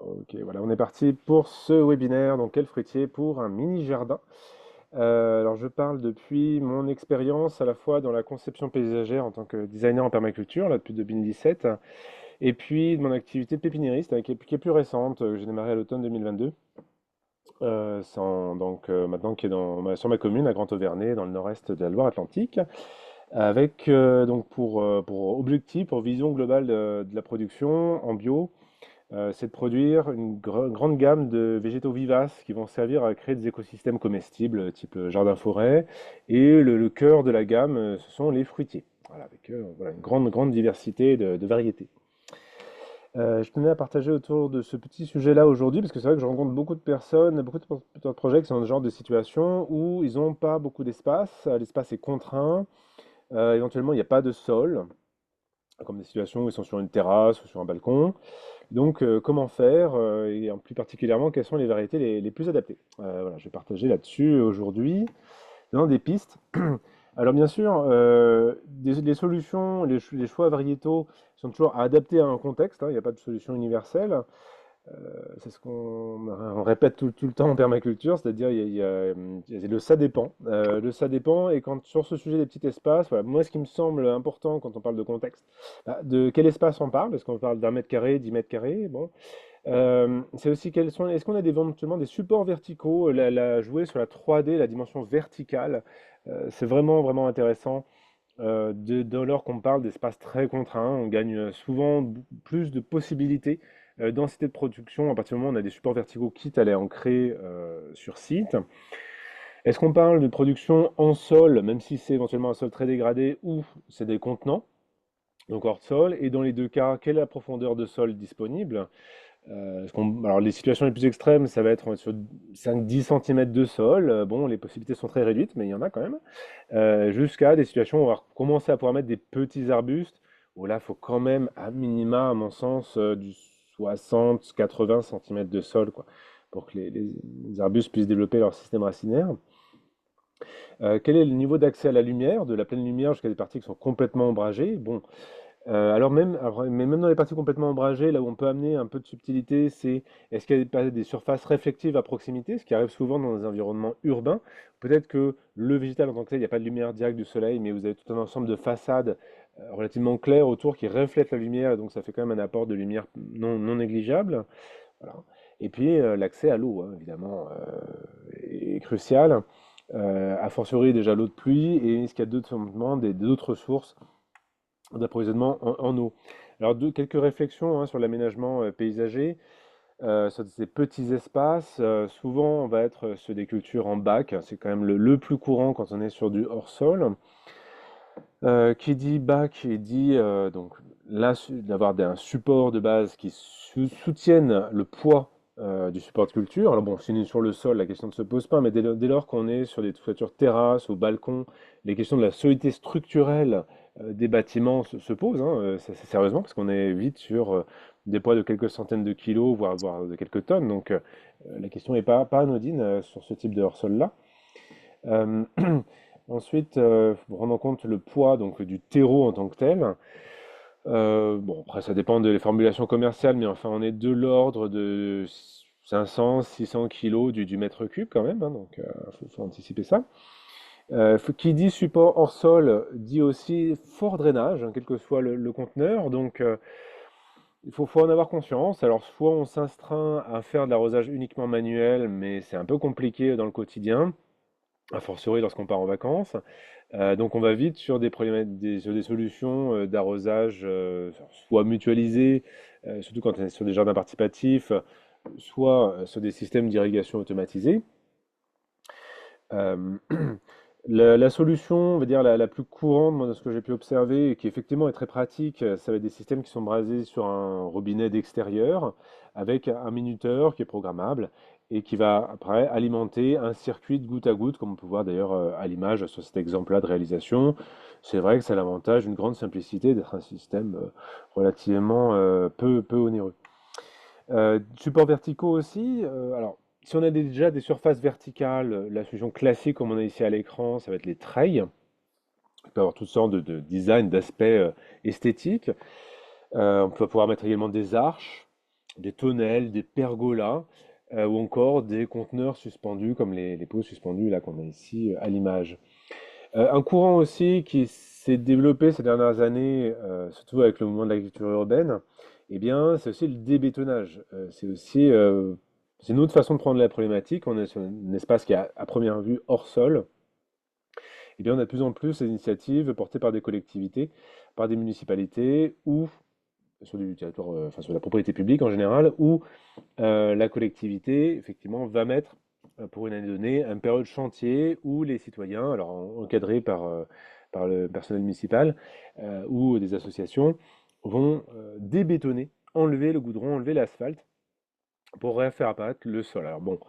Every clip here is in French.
Ok, voilà, on est parti pour ce webinaire. Donc, quel fruitier pour un mini jardin? Alors, je parle depuis mon expérience à la fois dans la conception paysagère en tant que designer en permaculture, là, depuis 2017, et puis de mon activité de pépiniériste, qui est plus récente, que j'ai démarré à l'automne 2022, maintenant qui est sur ma commune, à Grand-Auvernay, dans le nord-est de la Loire-Atlantique, avec donc pour objectif, pour vision globale de la production en bio. C'est de produire une grande gamme de végétaux vivaces qui vont servir à créer des écosystèmes comestibles, type jardin-forêt. Et le cœur de la gamme, ce sont les fruitiers. Voilà, avec voilà, une grande diversité de variétés. Je tenais à partager autour de ce petit sujet-là aujourd'hui, parce que c'est vrai que je rencontre beaucoup de personnes, beaucoup de porteurs de projets qui sont dans ce genre de situation où ils n'ont pas beaucoup d'espace, l'espace est contraint, éventuellement il n'y a pas de sol, comme des situations où ils sont sur une terrasse ou sur un balcon. Donc, comment faire et en plus particulièrement, quelles sont les variétés les plus adaptées? Voilà, je vais partager là-dessus aujourd'hui, dans des pistes. Alors bien sûr, les solutions, les choix variétaux sont toujours adaptés à un contexte, hein, il n'y a pas de solution universelle. C'est ce qu'on répète tout le temps en permaculture, c'est-à-dire il y a le ça dépend. Le ça dépend, et quand sur ce sujet des petits espaces, voilà, moi ce qui me semble important quand on parle de contexte, bah, de quel espace on parle, parce qu'on parle d'un mètre carré, 10 mètres carrés, bon. C'est aussi est-ce qu'on a éventuellement des supports verticaux, jouer sur la 3D, la dimension verticale, c'est vraiment intéressant. Dès lors qu'on parle d'espaces très contraints, on gagne souvent plus de possibilités, densité de production à partir du moment où on a des supports verticaux, quitte à les ancrer sur site. Est-ce qu'on parle de production en sol, même si c'est éventuellement un sol très dégradé, ou c'est des contenants, donc hors sol, et dans les deux cas, quelle est la profondeur de sol disponible? Alors les situations les plus extrêmes, ça va être sur 5-10 cm de sol. Bon, les possibilités sont très réduites, mais il y en a quand même. Jusqu'à des situations où on va commencer à pouvoir mettre des petits arbustes, où là, il faut quand même, à minima, à mon sens, du 60-80 cm de sol, quoi, pour que les arbustes puissent développer leur système racinaire. Quel est le niveau d'accès à la lumière, de la pleine lumière jusqu'à des parties qui sont complètement ombragées? Bon, mais même dans les parties complètement ombragées, là où on peut amener un peu de subtilité, c'est est-ce qu'il y a des surfaces réflectives à proximité, ce qui arrive souvent dans des environnements urbains. Peut-être que le végétal en tant que tel, il n'y a pas de lumière directe du soleil, mais vous avez tout un ensemble de façades relativement claires autour qui reflètent la lumière, et donc ça fait quand même un apport de lumière non négligeable. Voilà. Et puis l'accès à l'eau, hein, évidemment, est crucial. A fortiori déjà l'eau de pluie, et est-ce qu'il y a d'autres sources d'approvisionnement en eau. Alors, quelques réflexions hein, sur l'aménagement paysager. Sur ces petits espaces, souvent on va être sur des cultures en bac, c'est quand même le plus courant quand on est sur du hors-sol. Qui dit bac, il dit donc là d'avoir un support de base qui soutienne le poids du support de culture. Alors bon, si on est sur le sol, la question ne se pose pas, mais dès lors qu'on est sur des toitures terrasses ou balcons, les questions de la solidité structurelle des bâtiments se posent, hein, sérieusement, parce qu'on est vite sur des poids de quelques centaines de kilos, voire de quelques tonnes. Donc la question n'est pas anodine sur ce type de hors-sol-là. Euh, Ensuite, faut prendre en compte le poids donc, du terreau en tant que tel. Bon, après, ça dépend des formulations commerciales, mais enfin, on est de l'ordre de 500-600 kilos du mètre cube quand même, hein, donc faut anticiper ça. Qui dit support hors sol dit aussi fort drainage, hein, quel que soit le conteneur, donc faut en avoir conscience. Alors, soit on s'astreint à faire de l'arrosage uniquement manuel, mais c'est un peu compliqué dans le quotidien, a fortiori lorsqu'on part en vacances. Donc on va vite sur sur des solutions d'arrosage soit mutualisées, surtout quand on est sur des jardins participatifs, soit sur des systèmes d'irrigation automatisés. Euh, la solution, on va dire la plus courante, moi, de ce que j'ai pu observer, et qui effectivement est très pratique, ça va être des systèmes qui sont basés sur un robinet d'extérieur, avec un minuteur qui est programmable, et qui va après alimenter un circuit de goutte à goutte, comme on peut voir d'ailleurs à l'image sur cet exemple-là de réalisation. C'est vrai que ça a l'avantage d'une grande simplicité d'être un système relativement peu onéreux. Supports verticaux aussi. Alors, si on a déjà des surfaces verticales, la solution classique, comme on a ici à l'écran, ça va être les treilles. On peut avoir toutes sortes de designs, d'aspects esthétiques. On peut pouvoir mettre également des arches. des tonnelles, des pergolas, ou encore des conteneurs suspendus, comme les pots suspendus là qu'on a ici à l'image. Un courant aussi qui s'est développé ces dernières années, surtout avec le mouvement de l'agriculture urbaine, eh bien, c'est aussi le débétonnage. C'est une autre façon de prendre la problématique. On est sur un espace qui est à première vue hors sol. Eh bien, on a de plus en plus ces initiatives portées par des collectivités, par des municipalités ou sur du territoire, enfin sur la propriété publique en général, où la collectivité, effectivement, va mettre, pour une année donnée, une période chantier où les citoyens, alors encadrés par le personnel municipal ou des associations, vont débétonner, enlever le goudron, enlever l'asphalte pour refaire apparaître le sol. Alors bon,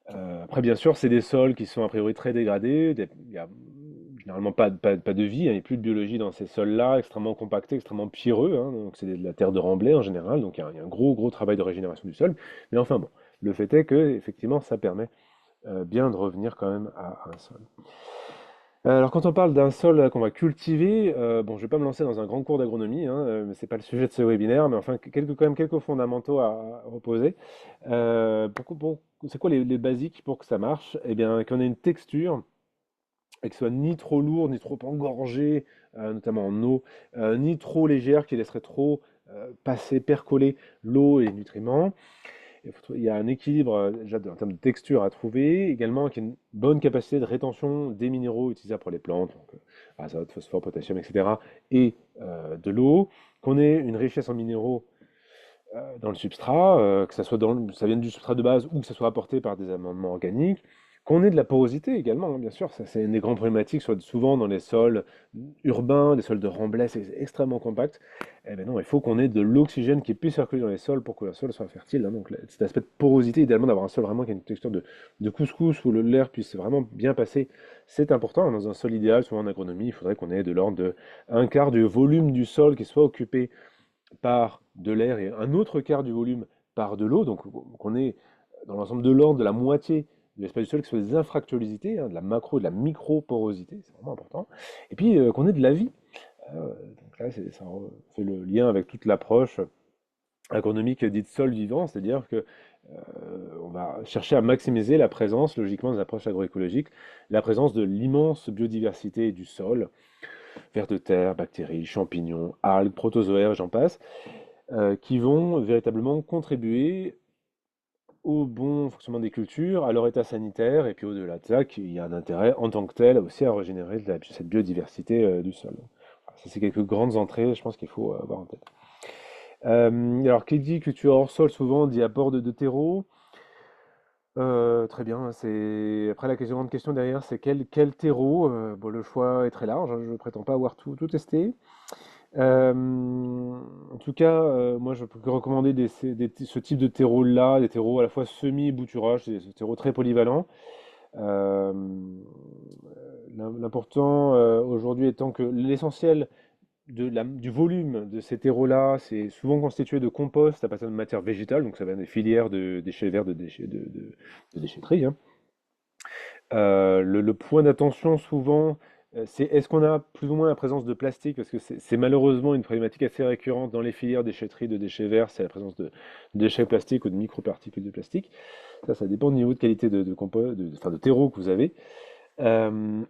après, bien sûr, c'est des sols qui sont a priori très dégradés. Il n'y a généralement pas de vie, hein, il n'y a plus de biologie dans ces sols-là, extrêmement compactés, extrêmement pierreux, hein, donc c'est de la terre de remblai en général, donc il y a un gros, gros travail de régénération du sol. Mais enfin bon, le fait est que effectivement, ça permet bien de revenir quand même à un sol. Alors quand on parle d'un sol qu'on va cultiver, bon, je vais pas me lancer dans un grand cours d'agronomie, hein, mais c'est pas le sujet de ce webinaire, mais enfin quand même quelques fondamentaux à reposer. C'est quoi les basiques pour que ça marche? Eh bien, qu'on ait une texture et que ce soit ni trop lourd, ni trop engorgé, notamment en eau, ni trop légère qui laisserait trop passer, percoler l'eau et les nutriments. Il y a un équilibre déjà en termes de texture à trouver, également qui a une bonne capacité de rétention des minéraux utilisables pour les plantes, donc azote, phosphore, potassium, etc., et de l'eau, qu'on ait une richesse en minéraux dans le substrat, que ça soit ça vienne du substrat de base ou que ça soit apporté par des amendements organiques, qu'on ait de la porosité également, hein, bien sûr, ça c'est une des grandes problématiques, soit souvent dans les sols urbains, des sols de remblai, c'est extrêmement compact. Eh bien non, il faut qu'on ait de l'oxygène qui puisse circuler dans les sols pour que le sol soit fertile, hein. Donc cet aspect de porosité, idéalement d'avoir un sol vraiment qui a une texture de couscous où l'air puisse vraiment bien passer, c'est important, hein. Dans un sol idéal, souvent en agronomie, il faudrait qu'on ait de l'ordre de un quart du volume du sol qui soit occupé par de l'air et un autre quart du volume par de l'eau, donc qu'on ait dans l'ensemble de l'ordre de la moitié de l'espace du sol qui soit des infractuosité, hein, de la macro et de la micro-porosité, c'est vraiment important. Et puis qu'on ait de la vie. Donc là, ça fait le lien avec toute l'approche agronomique dite sol vivant, c'est-à-dire que on va chercher à maximiser la présence, logiquement, des approches agroécologiques, la présence de l'immense biodiversité du sol, vers de terre, bactéries, champignons, algues, protozoaires, j'en passe, qui vont véritablement contribuer au bon fonctionnement des cultures, à leur état sanitaire, et puis au-delà de ça, qu'il y a un intérêt en tant que tel aussi à régénérer cette biodiversité du sol. Voilà, ça, c'est quelques grandes entrées, je pense qu'il faut avoir en tête. Alors, qui dit culture hors sol, souvent dit apport de terreau. Très bien, c'est après la grande question derrière, c'est quel terreau? Bon, le choix est très large, hein, je ne prétends pas avoir tout testé. En tout cas, moi je peux que recommander ce type de terreau-là, des terreaux à la fois semi-bouturage, c'est des terreaux très polyvalents. Euh, L'important aujourd'hui étant que l'essentiel du volume de ces terreaux-là, c'est souvent constitué de compost à partir de matière végétale, donc ça vient des filières de déchets verts, de déchetterie, hein. Le point d'attention souvent, c'est est-ce qu'on a plus ou moins la présence de plastique? Parce que c'est malheureusement une problématique assez récurrente dans les filières déchetterie de déchets verts, c'est la présence de déchets plastiques ou de microparticules de plastique. Ça dépend du niveau de qualité enfin, de terreau que vous avez. Euh,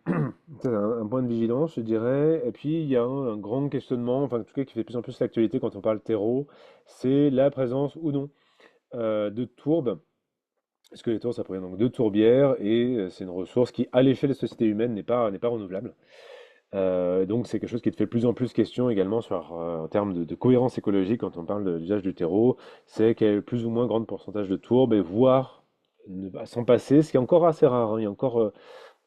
Ça, c'est un point de vigilance, je dirais. Et puis, il y a un grand questionnement, enfin, en tout cas, qui fait de plus en plus l'actualité quand on parle terreau, c'est la présence ou non de tourbes. Parce que les tours, ça provient donc de tourbières et c'est une ressource qui, à l'échelle de la société humaine, n'est pas renouvelable. Donc c'est quelque chose qui te fait de plus en plus question également en termes de cohérence écologique quand on parle de l'usage du terreau. C'est qu'il y a plus ou moins grand pourcentage de tourbes et voire s'en passer, ce qui est encore assez rare, hein. Il y a encore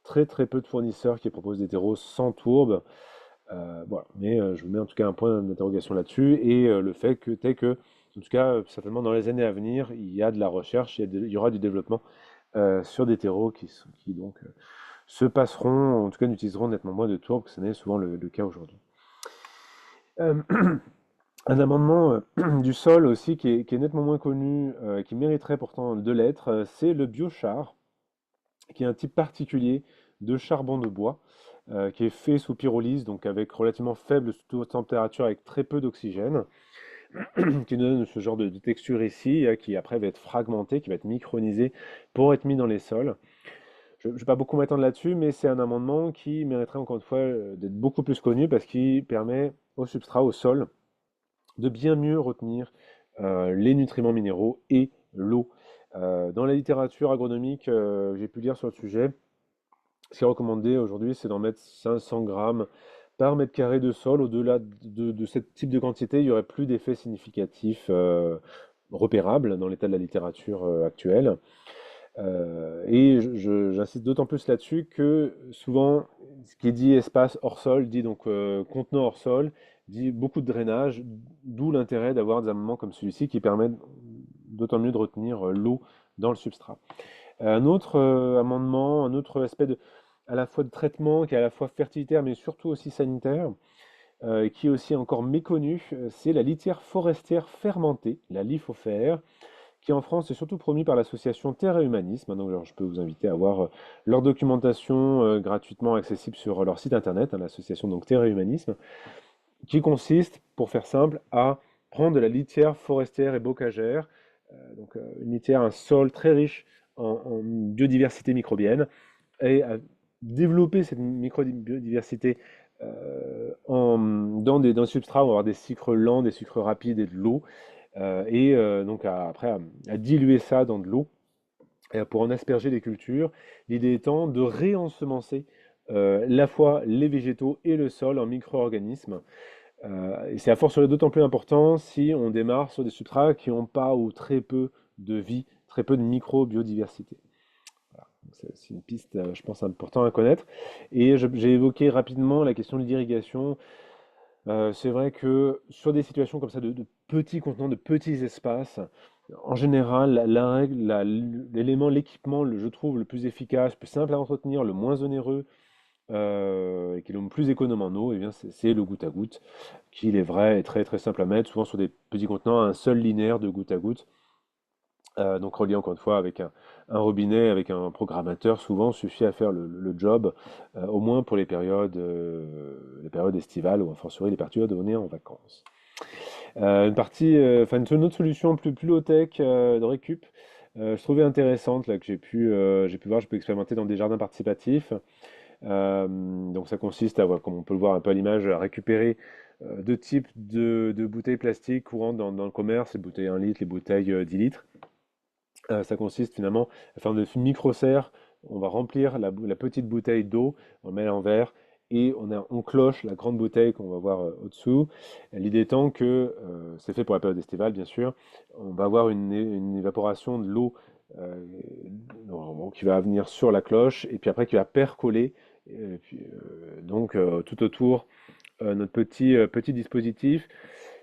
très très peu de fournisseurs qui proposent des terreaux sans tourbe. Voilà. Mais je vous mets en tout cas un point d'interrogation là-dessus et le fait que, en tout cas, certainement dans les années à venir, il y a de la recherche, il y aura du développement sur des terreaux qui donc se passeront, en tout cas n'utiliseront nettement moins de tourbe que ce n'est souvent le cas aujourd'hui. Euh, un amendement du sol aussi qui est nettement moins connu, qui mériterait pourtant de l'être, c'est le biochar, qui est un type particulier de charbon de bois, qui est fait sous pyrolyse, donc avec relativement faible taux de température, avec très peu d'oxygène. qui nous donne ce genre de texture ici, qui après va être fragmenté, qui va être micronisé pour être mis dans les sols. Je ne vais pas beaucoup m'étendre là-dessus, mais c'est un amendement qui mériterait encore une fois d'être beaucoup plus connu parce qu'il permet au substrat, au sol, de bien mieux retenir les nutriments minéraux et l'eau. Dans la littérature agronomique, j'ai pu lire sur le sujet, ce qui est recommandé aujourd'hui, c'est d'en mettre 500 grammes par mètre carré de sol. Au-delà de ce type de quantité, il n'y aurait plus d'effet significatif repérable dans l'état de la littérature actuelle. Et j'insiste d'autant plus là-dessus que souvent, ce qui est dit espace hors sol, dit donc contenant hors sol, dit beaucoup de drainage, d'où l'intérêt d'avoir des amendements comme celui-ci qui permettent d'autant mieux de retenir l'eau dans le substrat. Un autre amendement, un autre aspect à la fois de traitement, qui est à la fois fertilitaire mais surtout aussi sanitaire, qui est aussi encore méconnu, c'est la litière forestière fermentée, la lithofère, qui en France est surtout promu par l'association Terre et Humanisme. Donc, alors, je peux vous inviter à voir leur documentation gratuitement accessible sur leur site internet, hein, l'association donc Terre et Humanisme, qui consiste, pour faire simple, à prendre de la litière forestière et bocagère, une litière, un sol très riche en biodiversité microbienne, et à développer cette microbiodiversité dans des substrats, on va avoir des sucres lents, des sucres rapides et de l'eau, donc après à diluer ça dans de l'eau pour en asperger les cultures. L'idée étant de réensemencer la fois les végétaux et le sol en micro-organismes. Et c'est à fortiori d'autant plus important si on démarre sur des substrats qui n'ont pas ou très peu de vie, très peu de micro-biodiversité. Voilà. C'est une piste, je pense, importante à connaître. Et j'ai évoqué rapidement la question de l'irrigation. C'est vrai que sur des situations comme ça de petits contenants, de petits espaces, en général, la règle, l'élément, l'équipement, je trouve le plus efficace, le plus simple à entretenir, le moins onéreux, et qui est le plus économe en eau, eh bien, c'est le goutte à goutte, qui, il est vrai, est très très simple à mettre, souvent sur des petits contenants, un seul linéaire de goutte à goutte. Donc relié encore une fois avec un robinet, avec un programmateur, souvent suffit à faire le job, au moins pour les périodes estivales ou a fortiori les périodes où on est en vacances. Une autre solution plus low-tech de récup, je trouvais intéressante là que j'ai pu voir, j'ai pu expérimenter dans des jardins participatifs. Donc ça consiste à, voilà, comme on peut le voir un peu à l'image, à récupérer deux types de bouteilles plastiques courantes dans le commerce, les bouteilles 1 litre, les bouteilles 10 litres. Ça consiste finalement à faire de micro-serres. On va remplir la petite bouteille d'eau, on met en verre et on cloche la grande bouteille qu'on va voir au-dessous. L'idée étant que c'est fait pour la période estivale, bien sûr. On va avoir une évaporation de l'eau qui va venir sur la cloche et puis après qui va percoler tout autour notre petit dispositif.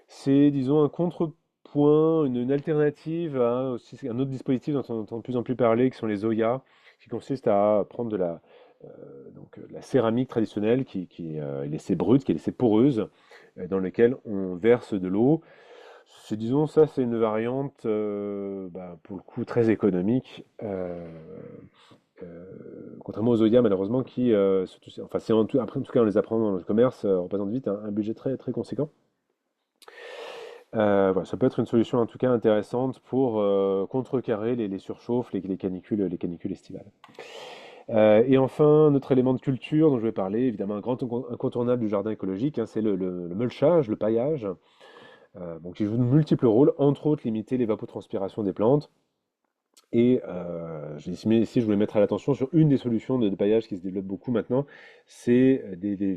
C'est, disons, un contrepoint, une alternative à aussi un autre dispositif dont on entend de plus en plus parler, qui sont les Oya, qui consistent à prendre de la céramique traditionnelle qui est laissée brute, qui est laissée poreuse, dans laquelle on verse de l'eau. C'est, disons, ça, c'est une variante, pour le coup, très économique. Contrairement aux Oya, malheureusement, enfin, après, en tout cas, on les apprend dans le commerce, représentent vite un budget très, très conséquent. Voilà, ça peut être une solution en tout cas intéressante pour contrecarrer les surchauffes, les canicules estivales. Et enfin, notre élément de culture dont je vais parler, évidemment un grand incontournable du jardin écologique, hein, c'est le mulchage, le paillage, qui joue de multiples rôles, entre autres limiter l'évapotranspiration des plantes. Et j'ai estimé ici, je voulais mettre à l'attention sur une des solutions de paillage qui se développe beaucoup maintenant, c'est des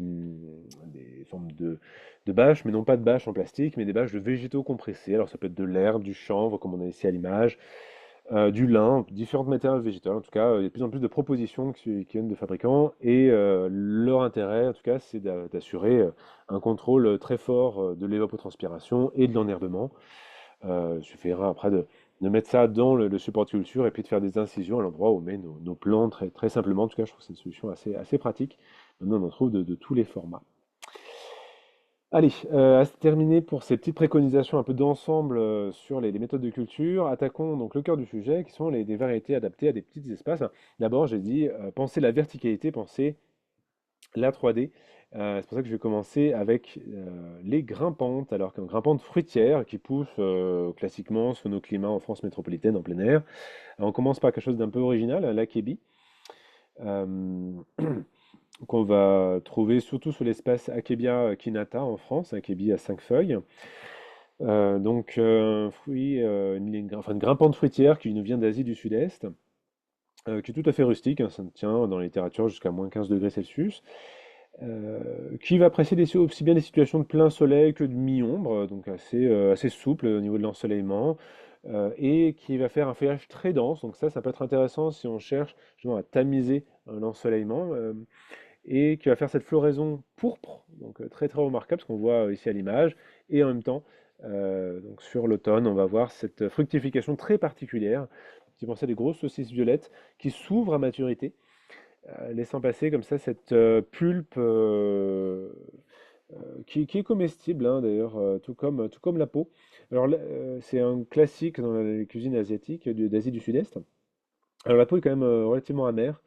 formes de bâches, mais non pas de bâches en plastique, mais des bâches de végétaux compressés. Alors ça peut être de l'herbe, du chanvre, comme on a ici à l'image, du lin, différentes matériaux végétaux. En tout cas, il y a de plus en plus de propositions qui viennent de fabricants, et leur intérêt, en tout cas, c'est d'assurer un contrôle très fort de l'évapotranspiration et de l'enherbement. Il suffira après de mettre ça dans le support de culture et puis de faire des incisions à l'endroit où on met nos plants très, très simplement. En tout cas, je trouve que c'est une solution assez pratique. Maintenant, on en trouve de tous les formats. Allez, à se terminer pour ces petites préconisations un peu d'ensemble sur les méthodes de culture. Attaquons donc le cœur du sujet, qui sont des variétés adaptées à des petits espaces. D'abord, j'ai dit, penser la verticalité, penser la 3D. C'est pour ça que je vais commencer avec les grimpantes. Alors qu'une grimpante fruitière qui pousse classiquement sur nos climats en France métropolitaine en plein air. Alors, on commence par quelque chose d'un peu original, l'akébie, euh, qu'on va trouver surtout sur l'espèce Akebia kinata en France, akébie à 5 feuilles. Un fruit, enfin, une grimpante fruitière qui nous vient d'Asie du Sud-Est, qui est tout à fait rustique, hein, ça tient dans la littérature jusqu'à moins 15 degrés Celsius, qui va apprécier aussi bien des situations de plein soleil que de mi-ombre, donc assez souple au niveau de l'ensoleillement, et qui va faire un feuillage très dense. Donc ça peut être intéressant si on cherche justement à tamiser l'ensoleillement, et qui va faire cette floraison pourpre, donc très très remarquable, ce qu'on voit ici à l'image, et en même temps, donc sur l'automne, on va voir cette fructification très particulière, qui pensait des grosses saucisses violettes qui s'ouvrent à maturité, laissant passer comme ça cette pulpe qui est comestible, hein, d'ailleurs, tout comme la peau. Alors là, c'est un classique dans les cuisines asiatiques d'Asie du Sud-Est. Alors la peau est quand même relativement amère,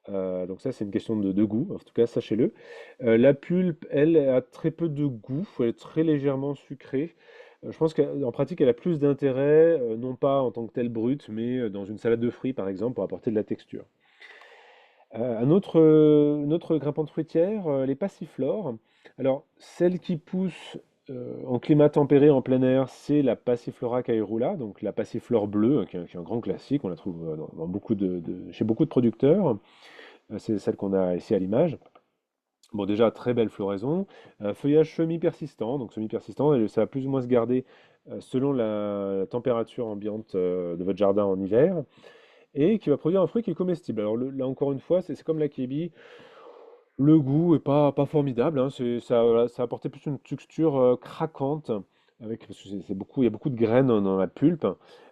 donc ça c'est une question de goût, en tout cas sachez-le. La pulpe, elle, a très peu de goût, elle est très légèrement sucrée. Je pense qu'en pratique elle a plus d'intérêt, non pas en tant que telle brute, mais dans une salade de fruits par exemple, pour apporter de la texture. Une autre grimpante fruitière, les passiflores. Alors, celle qui pousse en climat tempéré en plein air, c'est la Passiflora caerula, donc la passiflore bleue, qui est un grand classique. On la trouve dans chez beaucoup de producteurs. C'est celle qu'on a ici à l'image. Bon, déjà, très belle floraison. Feuillage semi-persistant. Donc, semi-persistant, ça va plus ou moins se garder selon la température ambiante de votre jardin en hiver et qui va produire un fruit qui est comestible. Alors là encore une fois, c'est comme l'akébie, le goût est pas formidable, hein, voilà, ça apportait plus une texture craquante, parce que il y a beaucoup de graines dans la pulpe.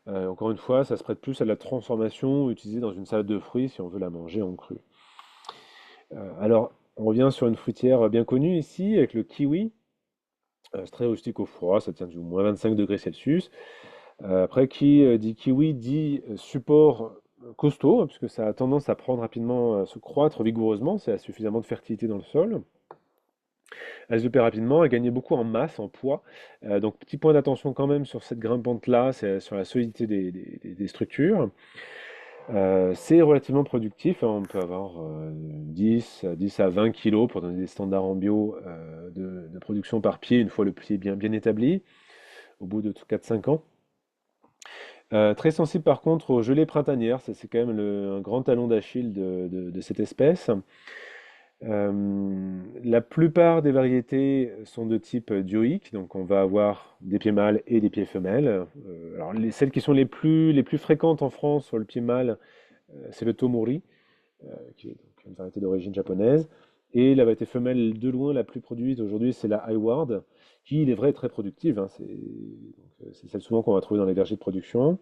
Encore une fois, ça se prête plus à la transformation utilisée dans une salade de fruits si on veut la manger en cru. Alors, on revient sur une fruitière bien connue ici, avec le kiwi. C'est très rustique au froid, ça tient du moins 25 degrés Celsius. Après, qui dit kiwi dit support costaud, hein, puisque ça a tendance à prendre rapidement, à se croître vigoureusement, c'est suffisamment de fertilité dans le sol. Elle se développe rapidement, elle gagnait beaucoup en masse, en poids. Donc, petit point d'attention quand même sur cette grimpante-là, c'est sur la solidité des structures. C'est relativement productif, hein, on peut avoir 10 à 20 kilos pour donner des standards en bio de production par pied, une fois le pied bien établi, au bout de 4-5 ans. Très sensible par contre aux gelées printanières, ça c'est quand même un grand talon d'Achille de cette espèce. La plupart des variétés sont de type dioïque, donc on va avoir des pieds mâles et des pieds femelles. Alors celles qui sont les plus fréquentes en France sur le pied mâle, c'est le Tomori, qui est donc une variété d'origine japonaise. Et la variété femelle de loin la plus produite aujourd'hui, c'est la Highward, qui il est vrai est très productive, hein, c'est celle souvent qu'on va trouver dans les vergers de production.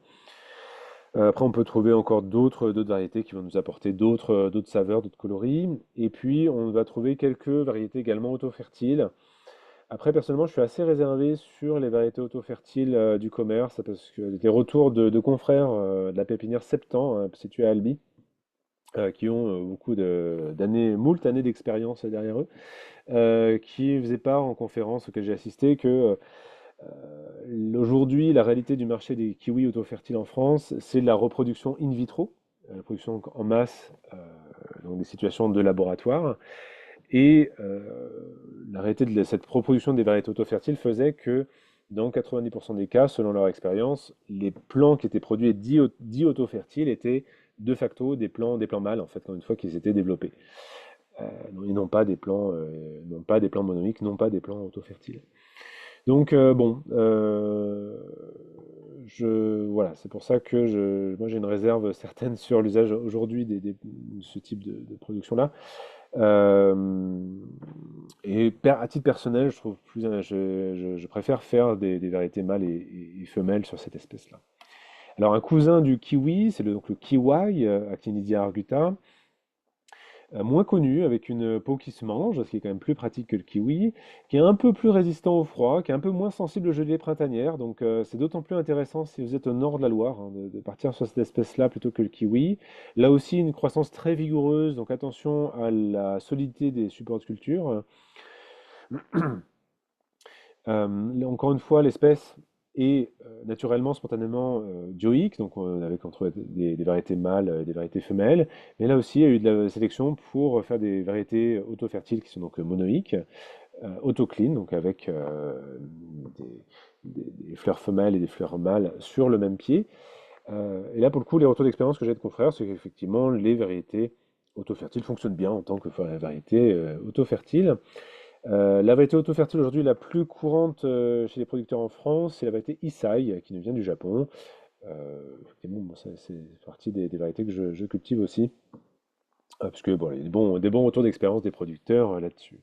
Après, on peut trouver encore d'autres variétés qui vont nous apporter d'autres saveurs, d'autres coloris. Et puis, on va trouver quelques variétés également auto-fertiles. Après, personnellement, je suis assez réservé sur les variétés auto-fertiles du commerce, parce que des retours de confrères de la pépinière Septan, hein, située à Albi, qui ont beaucoup d'années, moult années d'expérience derrière eux, qui faisaient part en conférence auquel j'ai assisté que aujourd'hui, la réalité du marché des kiwis auto-fertiles en France, c'est de la reproduction in vitro, la production en masse, dans des situations de laboratoire. Et la réalité de cette reproduction des variétés auto-fertiles faisait que, dans 90% des cas, selon leur expérience, les plants qui étaient produits dits auto-fertiles étaient de facto des plants mâles, en fait, quand une fois qu'ils étaient développés. Et non pas des plants monoïques, non pas des plants auto-fertiles. Donc bon, voilà, c'est pour ça que moi j'ai une réserve certaine sur l'usage aujourd'hui de ce type de production-là. Euh, à titre personnel, je trouve je préfère faire des variétés mâles et femelles sur cette espèce-là. Alors un cousin du kiwi, c'est donc le kiwai, Actinidia arguta. moins connu, avec une peau qui se mange, ce qui est quand même plus pratique que le kiwi, qui est un peu plus résistant au froid, qui est un peu moins sensible aux gelées printanières. Donc c'est d'autant plus intéressant si vous êtes au nord de la Loire, hein, de partir sur cette espèce-là plutôt que le kiwi. Là aussi, une croissance très vigoureuse, donc attention à la solidité des supports de culture. Encore une fois, l'espèce est naturellement, spontanément dioïque, donc avec entre des variétés mâles et des variétés femelles. Mais là aussi, il y a eu de la sélection pour faire des variétés auto-fertiles qui sont donc monoïques, auto-clean, donc avec des fleurs femelles et des fleurs mâles sur le même pied. Et là, pour le coup, les retours d'expérience que j'ai de confrères, c'est qu'effectivement, les variétés auto-fertiles fonctionnent bien en tant que variété auto-fertile. La variété auto-fertile aujourd'hui la plus courante chez les producteurs en France, c'est la variété Issai, qui nous vient du Japon. Effectivement, bon, c'est partie des variétés que je cultive aussi, parce que bon, il y a des bons retours d'expérience des producteurs là-dessus.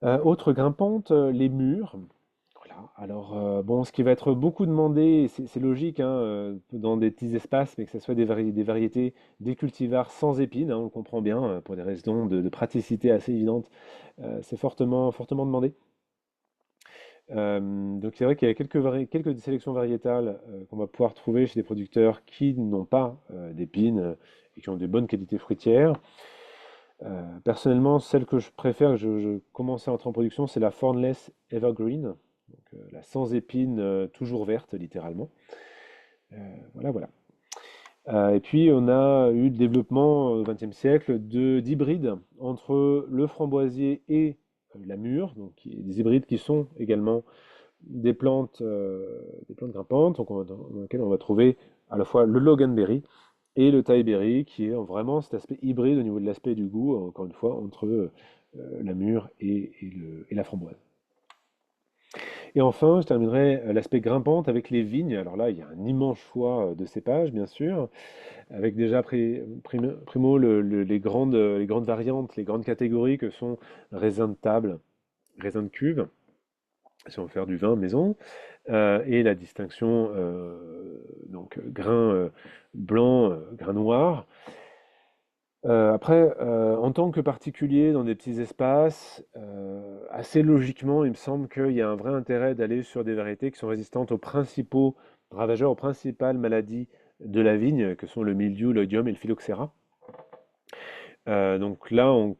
Autre grimpante, les mûres. Voilà. Alors, bon, ce qui va être beaucoup demandé, et c'est logique, hein, dans des petits espaces, mais que ce soit des variétés, des cultivars sans épines, hein, on le comprend bien, pour des raisons de praticité assez évidentes, c'est fortement demandé. Donc c'est vrai qu'il y a quelques sélections variétales qu'on va pouvoir trouver chez des producteurs qui n'ont pas d'épines et qui ont des bonnes qualités fruitières. Personnellement, celle que je préfère, que je commence à entrer en production, c'est la Thornless Evergreen, donc la sans épines, toujours verte, littéralement. Euh, voilà. Et puis on a eu le développement au XXe siècle d'hybrides entre le framboisier et la mûre, donc des hybrides qui sont également des plantes grimpantes, donc dans lesquelles on va trouver à la fois le Loganberry et le Thai-berry, qui est vraiment cet aspect hybride au niveau de l'aspect et du goût, encore une fois, entre la mûre et la framboise. Et enfin, je terminerai l'aspect grimpante avec les vignes. Alors là, il y a un immense choix de cépages, bien sûr, avec déjà primo les grandes variantes, les grandes catégories que sont raisin de table, raisin de cuve, si on veut faire du vin maison, et la distinction donc grain blanc, grain noir. Après, en tant que particulier dans des petits espaces, assez logiquement, il me semble qu'il y a un vrai intérêt d'aller sur des variétés qui sont résistantes aux principaux ravageurs, aux principales maladies de la vigne, que sont le mildiou, l'oïdium et le phylloxéra. Donc là, on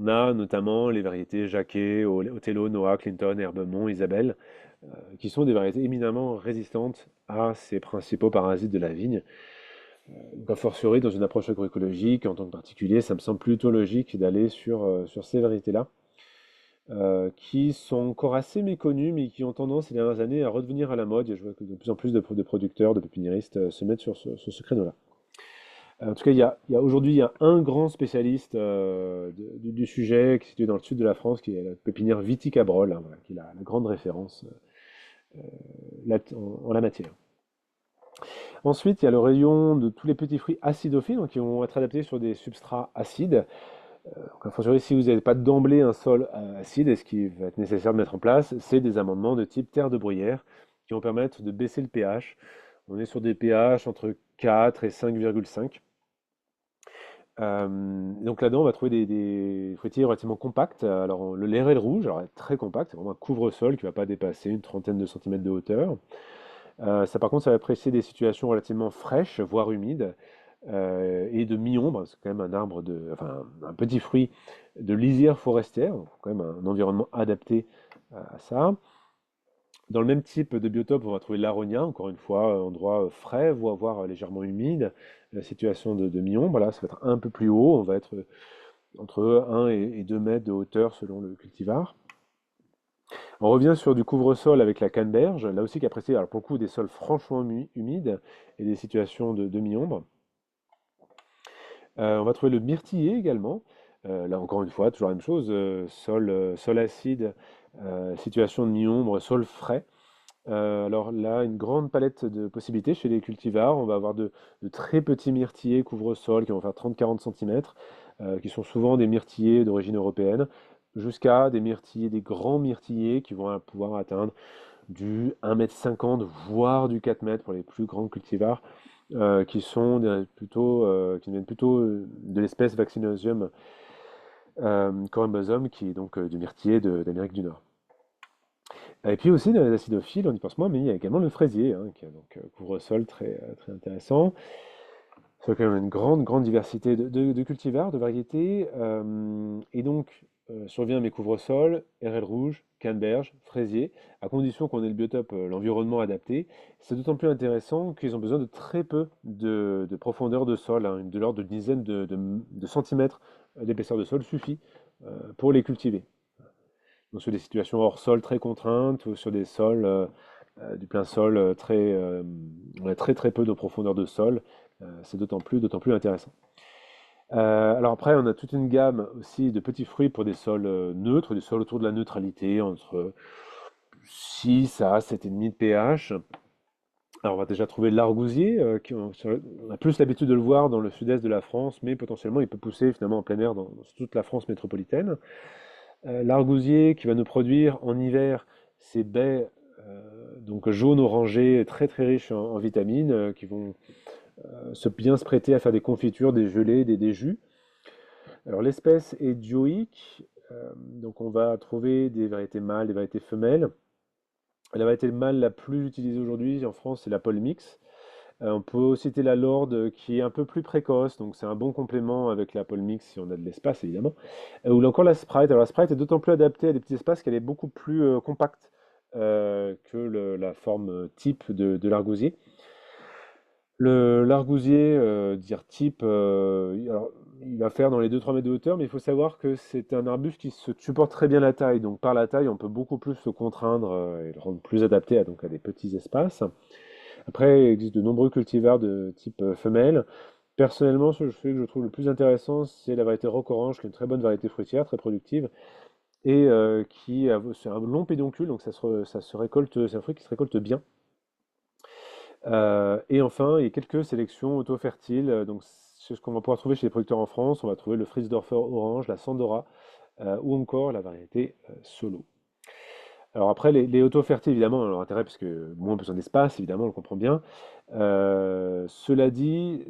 a notamment les variétés Jacquet, Othello, Noah, Clinton, Herbemont, Isabelle, qui sont des variétés éminemment résistantes à ces principaux parasites de la vigne. Donc, a fortiori, dans une approche agroécologique, en tant que particulier, ça me semble plutôt logique d'aller sur ces variétés-là, qui sont encore assez méconnues, mais qui ont tendance ces dernières années à redevenir à la mode. Et je vois que de plus en plus de producteurs, de pépiniéristes se mettent sur ce créneau-là. En tout cas, aujourd'hui, il y a un grand spécialiste du sujet qui est situé dans le sud de la France, qui est la pépinière Viticabrol, hein, voilà, qui est la grande référence en la matière. Ensuite, il y a le rayon de tous les petits fruits acidophiles, donc qui vont être adaptés sur des substrats acides. Donc, a fortiori, si vous n'avez pas d'emblée un sol acide, et ce qui va être nécessaire de mettre en place, c'est des amendements de type terre de bruyère qui vont permettre de baisser le pH. On est sur des pH entre 4 et 5,5. Donc là-dedans, on va trouver des fruitiers relativement compacts. Alors, le lérel rouge, alors, est très compact, c'est vraiment un couvre-sol qui ne va pas dépasser une trentaine de centimètres de hauteur. Ça, par contre, ça va apprécier des situations relativement fraîches, voire humides, et de mi-ombre. C'est quand même enfin, un petit fruit de lisière forestière, donc quand même un environnement adapté à ça. Dans le même type de biotope, on va trouver l'aronia, encore une fois, endroit frais, voire légèrement humide, situation de mi-ombre. Là, ça va être un peu plus haut, on va être entre 1 et 2 mètres de hauteur selon le cultivar. On revient sur du couvre-sol avec la canneberge, là aussi qui apprécie alors pour le coup des sols franchement humides et des situations de mi-ombre. On va trouver le myrtiller également. Là encore une fois, toujours la même chose, sol acide, situation de mi-ombre, sol frais. Alors là, une grande palette de possibilités chez les cultivars. On va avoir de très petits myrtillers couvre-sol qui vont faire 30-40 cm, qui sont souvent des myrtillers d'origine européenne, jusqu'à des grands myrtillers qui vont pouvoir atteindre du 1,50 m, voire du 4 mètres pour les plus grands cultivars. qui viennent plutôt de l'espèce Vaccinosium corymbosum, qui est donc du myrtiller d'Amérique du Nord. Et puis aussi dans les acidophiles, on y pense moins, mais il y a également le fraisier, hein, qui a donc couvre-sol très intéressant. C'est quand même une grande diversité de cultivars, de variétés. Et donc, survient mes couvre-sols, érelle rouge, canneberge, fraisier, à condition qu'on ait le biotope, l'environnement adapté. C'est d'autant plus intéressant qu'ils ont besoin de très peu de profondeur de sol, hein, de l'ordre de dizaines de centimètres d'épaisseur de sol suffit pour les cultiver. Donc sur des situations hors sol très contraintes ou sur des sols, du plein sol on a très peu de profondeur de sol, c'est d'autant plus intéressant. Alors après, on a toute une gamme aussi de petits fruits pour des sols neutres, des sols autour de la neutralité, entre 6 à 7,5 de pH. Alors on va déjà trouver l'argousier, on a plus l'habitude de le voir dans le sud-est de la France, mais potentiellement il peut pousser finalement en plein air dans toute la France métropolitaine. L'argousier qui va nous produire en hiver ces baies donc jaune orangé, très riches en vitamines, qui vont bien se prêter à faire des confitures, des gelées, des jus. Alors l'espèce est dioïque, donc on va trouver des variétés mâles, des variétés femelles. La variété mâle la plus utilisée aujourd'hui en France, c'est la Paul Mix. On peut aussi citer la Lorde qui est un peu plus précoce, donc c'est un bon complément avec la Paul Mix si on a de l'espace évidemment. Ou encore la Sprite. Alors la Sprite est d'autant plus adaptée à des petits espaces qu'elle est beaucoup plus compacte que la forme type de l'argousier. L'argousier, dire type, alors, il va faire dans les 2-3 mètres de hauteur, mais il faut savoir que c'est un arbuste qui se supporte très bien la taille. Donc par la taille, on peut beaucoup plus le contraindre et le rendre plus adapté à des petits espaces. Après, il existe de nombreux cultivars de type femelle. Personnellement, celui que je trouve le plus intéressant, c'est la variété Rock Orange, qui est une très bonne variété fruitière, très productive, et c'est un long pédoncule, donc ça se récolte, c'est un fruit qui se récolte bien. Et enfin, il y a quelques sélections auto-fertiles. Donc, c'est ce qu'on va pouvoir trouver chez les producteurs en France. On va trouver le Fritzdorfer Orange, la Sandora, ou encore la variété Solo. Alors après, les auto-fertiles, évidemment, ont leur intérêt parce que moins besoin d'espace, évidemment, on le comprend bien. Cela dit,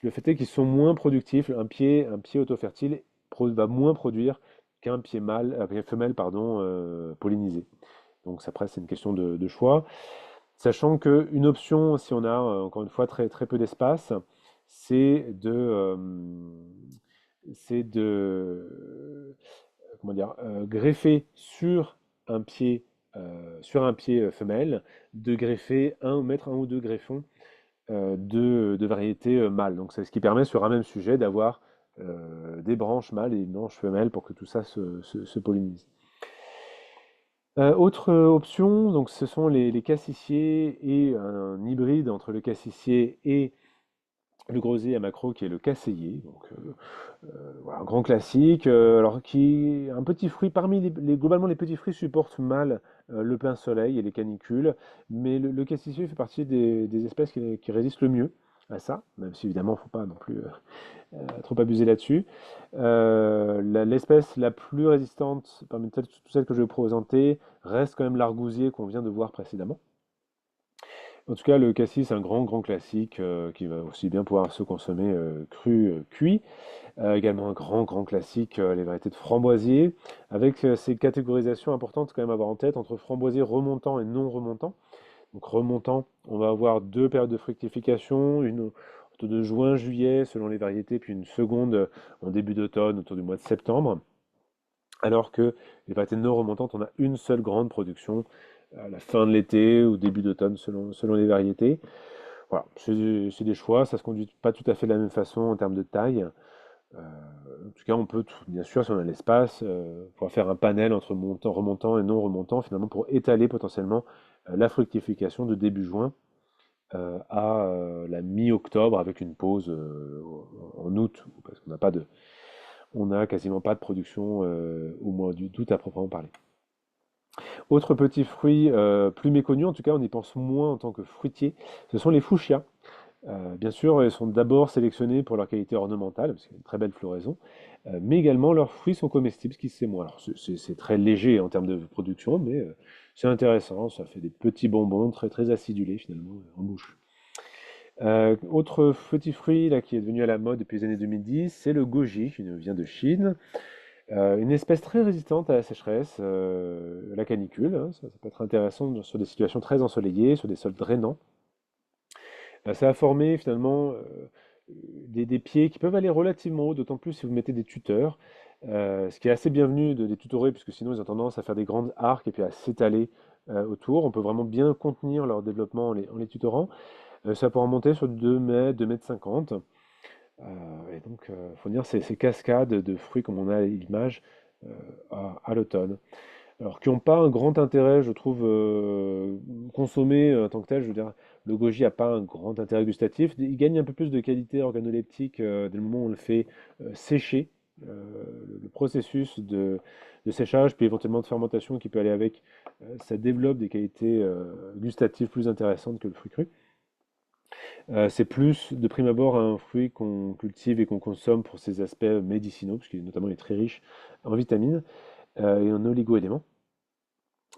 le fait est qu'ils sont moins productifs. Un pied auto-fertile va moins produire qu'un pied femelle, pardon, pollinisé. Donc après, c'est une question de choix. Sachant qu'une option, si on a encore une fois très peu d'espace, c'est de comment dire, greffer sur un pied femelle, de greffer mettre un ou deux greffons de variétés mâles. Donc c'est ce qui permet sur un même sujet d'avoir des branches mâles et des branches femelles pour que tout ça se pollinise. Autre option, donc ce sont les cassissiers et un hybride entre le cassissier et le groseillier à macro qui est le casseillier. Donc voilà, un grand classique, alors qui est un petit fruit parmi globalement les petits fruits supportent mal le plein soleil et les canicules, mais le cassissier fait partie des espèces qui résistent le mieux à ça, même si évidemment il ne faut pas non plus trop abuser là-dessus. L'espèce la plus résistante parmi toutes celles que je vais vous présenter reste quand même l'argousier qu'on vient de voir précédemment. En tout cas, le cassis, c'est un grand classique qui va aussi bien pouvoir se consommer cru, cuit. Également un grand classique, les variétés de framboisier, avec ces catégorisations importantes quand même à avoir en tête entre framboisier remontant et non remontant. Donc remontant, on va avoir deux périodes de fructification, une autour de juin-juillet selon les variétés, puis une seconde en début d'automne autour du mois de septembre. Alors que les variétés non remontantes, on a une seule grande production à la fin de l'été ou début d'automne selon les variétés. Voilà, c'est des choix, ça se conduit pas tout à fait de la même façon en termes de taille. En tout cas, on peut, bien sûr, si on a l'espace, pouvoir faire un panel entre remontant et non remontant, finalement, pour étaler potentiellement la fructification de début juin à la mi-octobre, avec une pause en août, parce on n'a quasiment pas de production au mois d'août à proprement parler. Autre petit fruit plus méconnu, en tout cas, on y pense moins en tant que fruitier, ce sont les fuchsias. Bien sûr, elles sont d'abord sélectionnées pour leur qualité ornementale, parce qu'il y a une très belle floraison, mais également leurs fruits sont comestibles, ce qui se sait moins. Alors c'est très léger en termes de production, mais c'est intéressant, ça fait des petits bonbons très acidulés finalement en bouche. Autre petit fruit là, qui est devenu à la mode depuis les années 2010, c'est le goji, qui nous vient de Chine. Une espèce très résistante à la sécheresse, la canicule, hein, ça peut être intéressant sur des situations très ensoleillées, sur des sols drainants. Ça a formé finalement des pieds qui peuvent aller relativement haut, d'autant plus si vous mettez des tuteurs, ce qui est assez bienvenu de les tutorer, puisque sinon ils ont tendance à faire des grandes arcs et puis à s'étaler autour. On peut vraiment bien contenir leur développement en les tutorant. Ça peut remonter sur 2 mètres, 2 mètres 50. Et donc, faut dire ces cascades de fruits comme on a à l'image à l'automne. Alors, qui n'ont pas un grand intérêt, je trouve, consommé en tant que tel. Je veux dire, le goji n'a pas un grand intérêt gustatif. Il gagne un peu plus de qualité organoleptique dès le moment où on le fait sécher. Le processus de séchage, puis éventuellement de fermentation qui peut aller avec, ça développe des qualités gustatives plus intéressantes que le fruit cru. C'est plus, de prime abord, un fruit qu'on cultive et qu'on consomme pour ses aspects médicinaux, parce qu'il notamment il est très riche en vitamines et en oligo-éléments.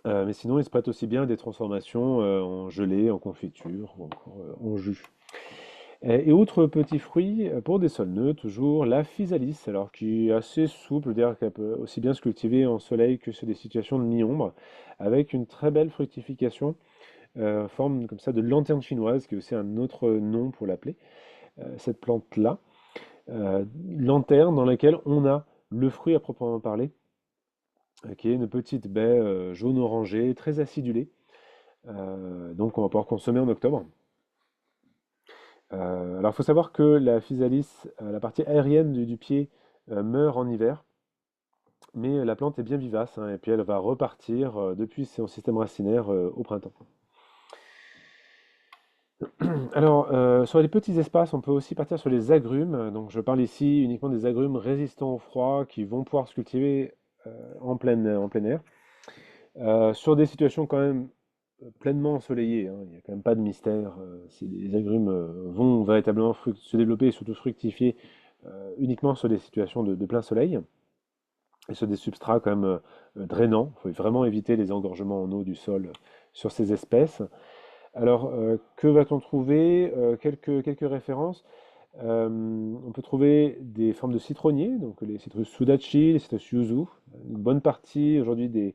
Mais sinon, il se prête aussi bien à des transformations en gelée, en confiture ou encore en jus. Et autre petit fruit, pour des sols neutres, toujours la physalis, alors qui est assez souple, c'est-à-dire qu'elle peut aussi bien se cultiver en soleil que sur des situations de mi-ombre, avec une très belle fructification, forme comme ça de lanterne chinoise, qui est aussi un autre nom pour l'appeler, cette plante-là. Lanterne dans laquelle on a le fruit à proprement parler, qui est une petite baie jaune-orangée, très acidulée. Donc on va pouvoir consommer en octobre. Alors il faut savoir que la physalis, la partie aérienne du pied, meurt en hiver, mais la plante est bien vivace, hein, et puis elle va repartir depuis son système racinaire au printemps. Alors, sur les petits espaces, on peut aussi partir sur les agrumes. Donc, je parle ici uniquement des agrumes résistants au froid qui vont pouvoir se cultiver en plein air. Sur des situations quand même pleinement ensoleillées, hein, il n'y a quand même pas de mystère. Les agrumes vont véritablement se développer et surtout fructifier uniquement sur des situations de plein soleil et sur des substrats quand même drainants. Il faut vraiment éviter les engorgements en eau du sol sur ces espèces. Alors, que va-t-on trouver? Quelques références. On peut trouver des formes de citronniers, donc les citrus sudachi, les citrus yuzu. Une bonne partie aujourd'hui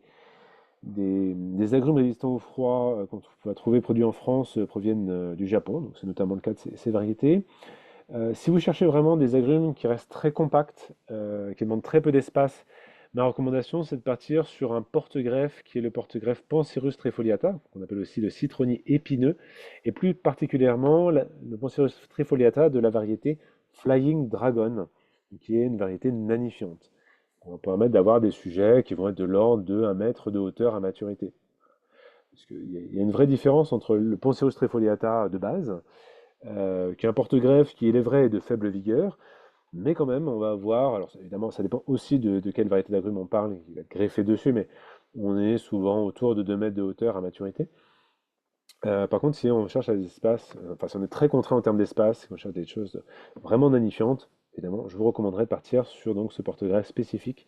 des agrumes résistants au froid qu'on va trouver produits en France proviennent du Japon, donc c'est notamment le cas de ces variétés. Si vous cherchez vraiment des agrumes qui restent très compacts, qui demandent très peu d'espace, ma recommandation c'est de partir sur un porte-greffe qui est le porte-greffe Pancerus trifoliata, qu'on appelle aussi le citronnier épineux, et plus particulièrement le Pancerus trifoliata de la variété Flying Dragon, qui est une variété nanifiante. On va permettre d'avoir des sujets qui vont être de l'ordre de 1 mètre de hauteur à maturité. Parce qu'il y a une vraie différence entre le Pancerus trifoliata de base, qui est un porte-greffe qui, il est vrai, est de faible vigueur, mais quand même, on va avoir, alors évidemment, ça dépend aussi de quelle variété d'agrumes on parle, qui va être greffé dessus, mais on est souvent autour de 2 mètres de hauteur à maturité. Par contre, si on cherche des espaces, enfin si on est très contraint en termes d'espace, si on cherche des choses vraiment nanifiantes, évidemment, je vous recommanderais de partir sur donc, ce porte-greffe spécifique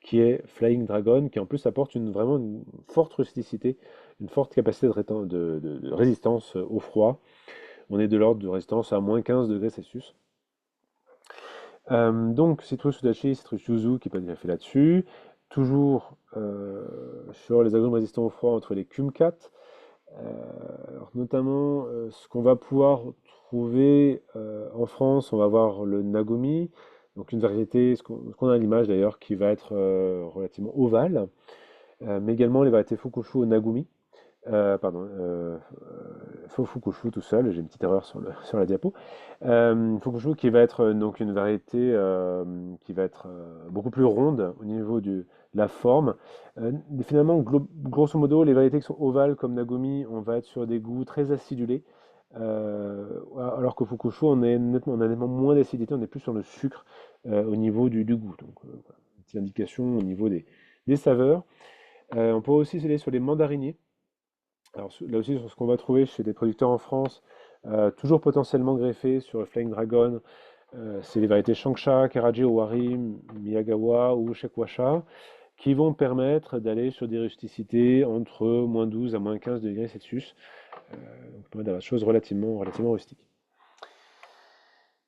qui est Flying Dragon, qui en plus apporte vraiment une forte rusticité, une forte capacité de résistance au froid. On est de l'ordre de résistance à moins 15 degrés Celsius. Donc, Citrus Sudachi, Citrus Yuzu qui peut être fait là-dessus. Toujours sur les agrumes résistants au froid entre les Kumquat. Alors, notamment, ce qu'on va pouvoir trouver en France, on va avoir le Nagumi, donc une variété, ce qu'on a à l'image d'ailleurs, qui va être relativement ovale, mais également les variétés Fukushu au Nagumi. Pardon, Fukushu tout seul, j'ai une petite erreur sur la diapo. Fukushu qui va être donc une variété qui va être beaucoup plus ronde au niveau de la forme. Finalement, grosso modo, les variétés qui sont ovales comme Nagomi, on va être sur des goûts très acidulés. Alors qu'au Fukushu, on a nettement moins d'acidité, on est plus sur le sucre au niveau du goût. Donc, voilà, une petite indication au niveau des saveurs. On peut aussi aller sur les mandariniers. Alors là aussi, sur ce qu'on va trouver chez des producteurs en France, toujours potentiellement greffés sur le Flying Dragon, c'est les variétés Changsha, Karaji Owari, Miyagawa ou Shekwasha, qui vont permettre d'aller sur des rusticités entre -12 à -15 degrés Celsius, donc permettre d'avoir des choses relativement rustiques.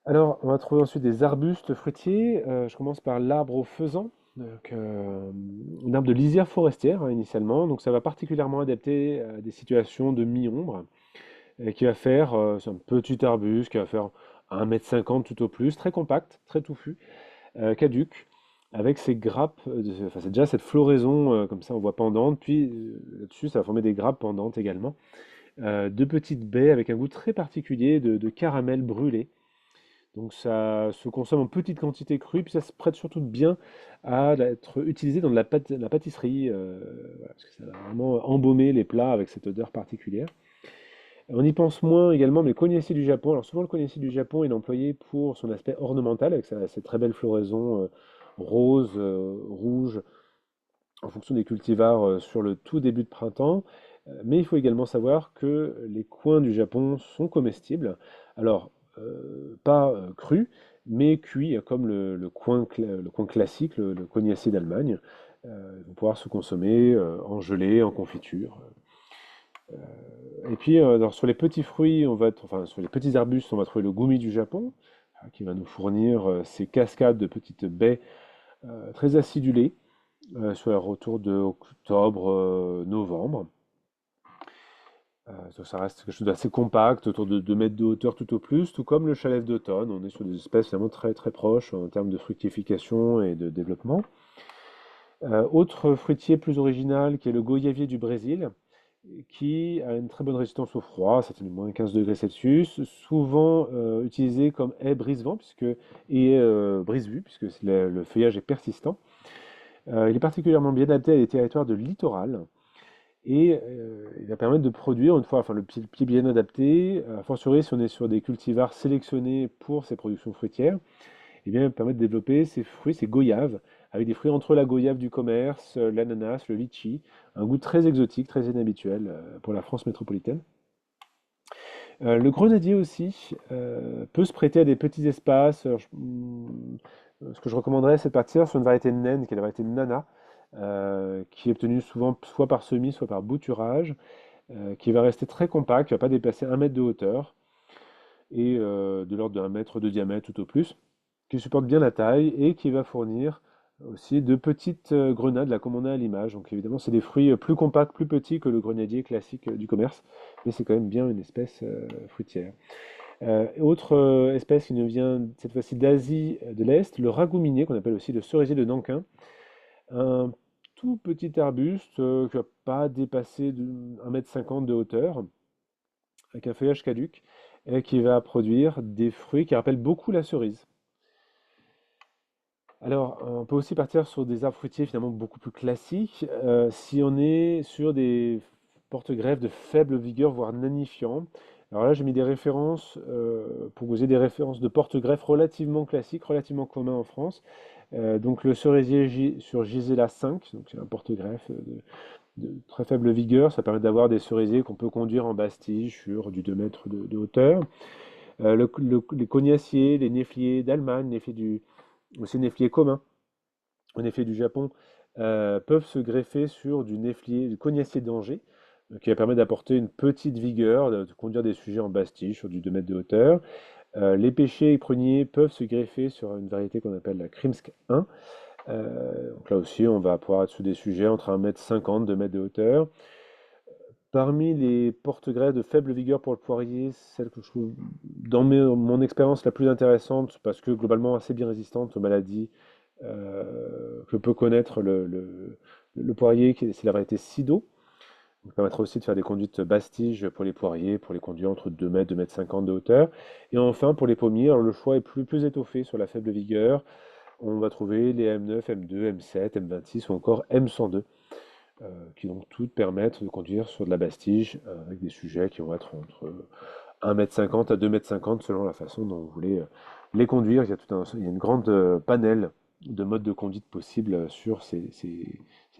Alors, on va trouver ensuite des arbustes fruitiers. Je commence par l'arbre au faisan, un arbre de lisière forestière hein, initialement. Donc, ça va particulièrement adapter à des situations de mi-ombre, qui va faire, c'est un petit arbuste qui va faire 1,50 m tout au plus, très compact, très touffu, caduc, avec ses grappes, enfin c'est déjà cette floraison comme ça on voit pendante, puis là-dessus ça va former des grappes pendantes également. De petites baies avec un goût très particulier de caramel brûlé. Donc ça se consomme en petite quantité crue, puis ça se prête surtout bien à être utilisé dans de la pâtisserie, voilà, parce que ça va vraiment embaumer les plats avec cette odeur particulière. On y pense moins également, mais le cognacier du Japon. Alors souvent le cognacier du Japon il est employé pour son aspect ornemental, avec ses très belles floraisons roses, rouges, en fonction des cultivars sur le tout début de printemps. Mais il faut également savoir que les coins du Japon sont comestibles. Alors, pas crus, mais cuits, comme le coin classique, le cognacier d'Allemagne. Ils vont pouvoir se consommer en gelée, en confiture. Et puis, alors, sur les petits fruits, enfin, sur les petits arbustes, on va trouver le gumi du Japon, qui va nous fournir ces cascades de petites baies très acidulées, sur les retours de octobre, novembre. Donc ça reste quelque chose d'assez compact, autour de 2 mètres de hauteur tout au plus, tout comme le chalève d'automne. On est sur des espèces vraiment très très proches en termes de fructification et de développement. Autre fruitier plus original qui est le goyavier du Brésil, qui a une très bonne résistance au froid, ça fait moins 15 degrés Celsius, souvent utilisé comme haie brise-vent et brise-vue, puisque le feuillage est persistant. Il est particulièrement bien adapté à des territoires de littoral. Et il va permettre de produire, une fois, enfin le pied bien adapté, a fortiori si on est sur des cultivars sélectionnés pour ces productions fruitières, et bien, il va permettre de développer ces fruits, ces goyaves, avec des fruits entre la goyave du commerce, l'ananas, le litchi, un goût très exotique, très inhabituel pour la France métropolitaine. Le grenadier aussi peut se prêter à des petits espaces. Ce que je recommanderais, c'est de partir sur une variété de naine, qui est la variété de nana, qui est obtenue souvent soit par semis, soit par bouturage, qui va rester très compact, qui ne va pas dépasser 1 mètre de hauteur et de l'ordre d'un mètre de diamètre tout au plus, qui supporte bien la taille et qui va fournir aussi de petites grenades, là comme on a à l'image. Donc évidemment, c'est des fruits plus compacts, plus petits que le grenadier classique du commerce, mais c'est quand même bien une espèce fruitière. Autre espèce qui nous vient cette fois-ci d'Asie de l'Est, le ragouminé, qu'on appelle aussi le cerisier de Nankin. Un tout petit arbuste qui ne va pas dépasser 1,50 m de hauteur, avec un feuillage caduc, et qui va produire des fruits qui rappellent beaucoup la cerise. Alors, on peut aussi partir sur des arbres fruitiers finalement beaucoup plus classiques, si on est sur des porte-greffes de faible vigueur, voire nanifiants. Alors là, j'ai mis des références pour vous aider, des références de porte-greffes relativement classiques, relativement communs en France. Donc le cerisier sur Gisela 5, donc c'est un porte-greffe de très faible vigueur, ça permet d'avoir des cerisiers qu'on peut conduire en bastige sur du 2 mètres de hauteur. Les cognaciers, les néfliers d'Allemagne, aussi néfliers communs, au néflier du Japon, peuvent se greffer sur du cognacier d'Angers, qui va permettre d'apporter une petite vigueur, de conduire des sujets en bastige sur du 2 mètres de hauteur. Les pêchers et pruniers peuvent se greffer sur une variété qu'on appelle la Krimsk 1. Donc là aussi, on va pouvoir être sur des sujets entre 1,50 m, 2 mètres de hauteur. Parmi les porte-greffes de faible vigueur pour le poirier, celle que je trouve, dans mon expérience, la plus intéressante, parce que globalement assez bien résistante aux maladies que peut connaître le poirier, c'est la variété Sido. Ça permettra aussi de faire des conduites bastiges pour les poiriers, pour les conduire entre 2 mètres, 2,50 m de hauteur. Et enfin, pour les pommiers, alors le choix est plus étoffé sur la faible vigueur. On va trouver les M9, M2, M7, M26 ou encore M102, qui donc toutes permettent de conduire sur de la bastige avec des sujets qui vont être entre 1,50 m à 2,50 m selon la façon dont vous voulez les conduire. Il y a une grande panel de modes de conduite possibles sur ces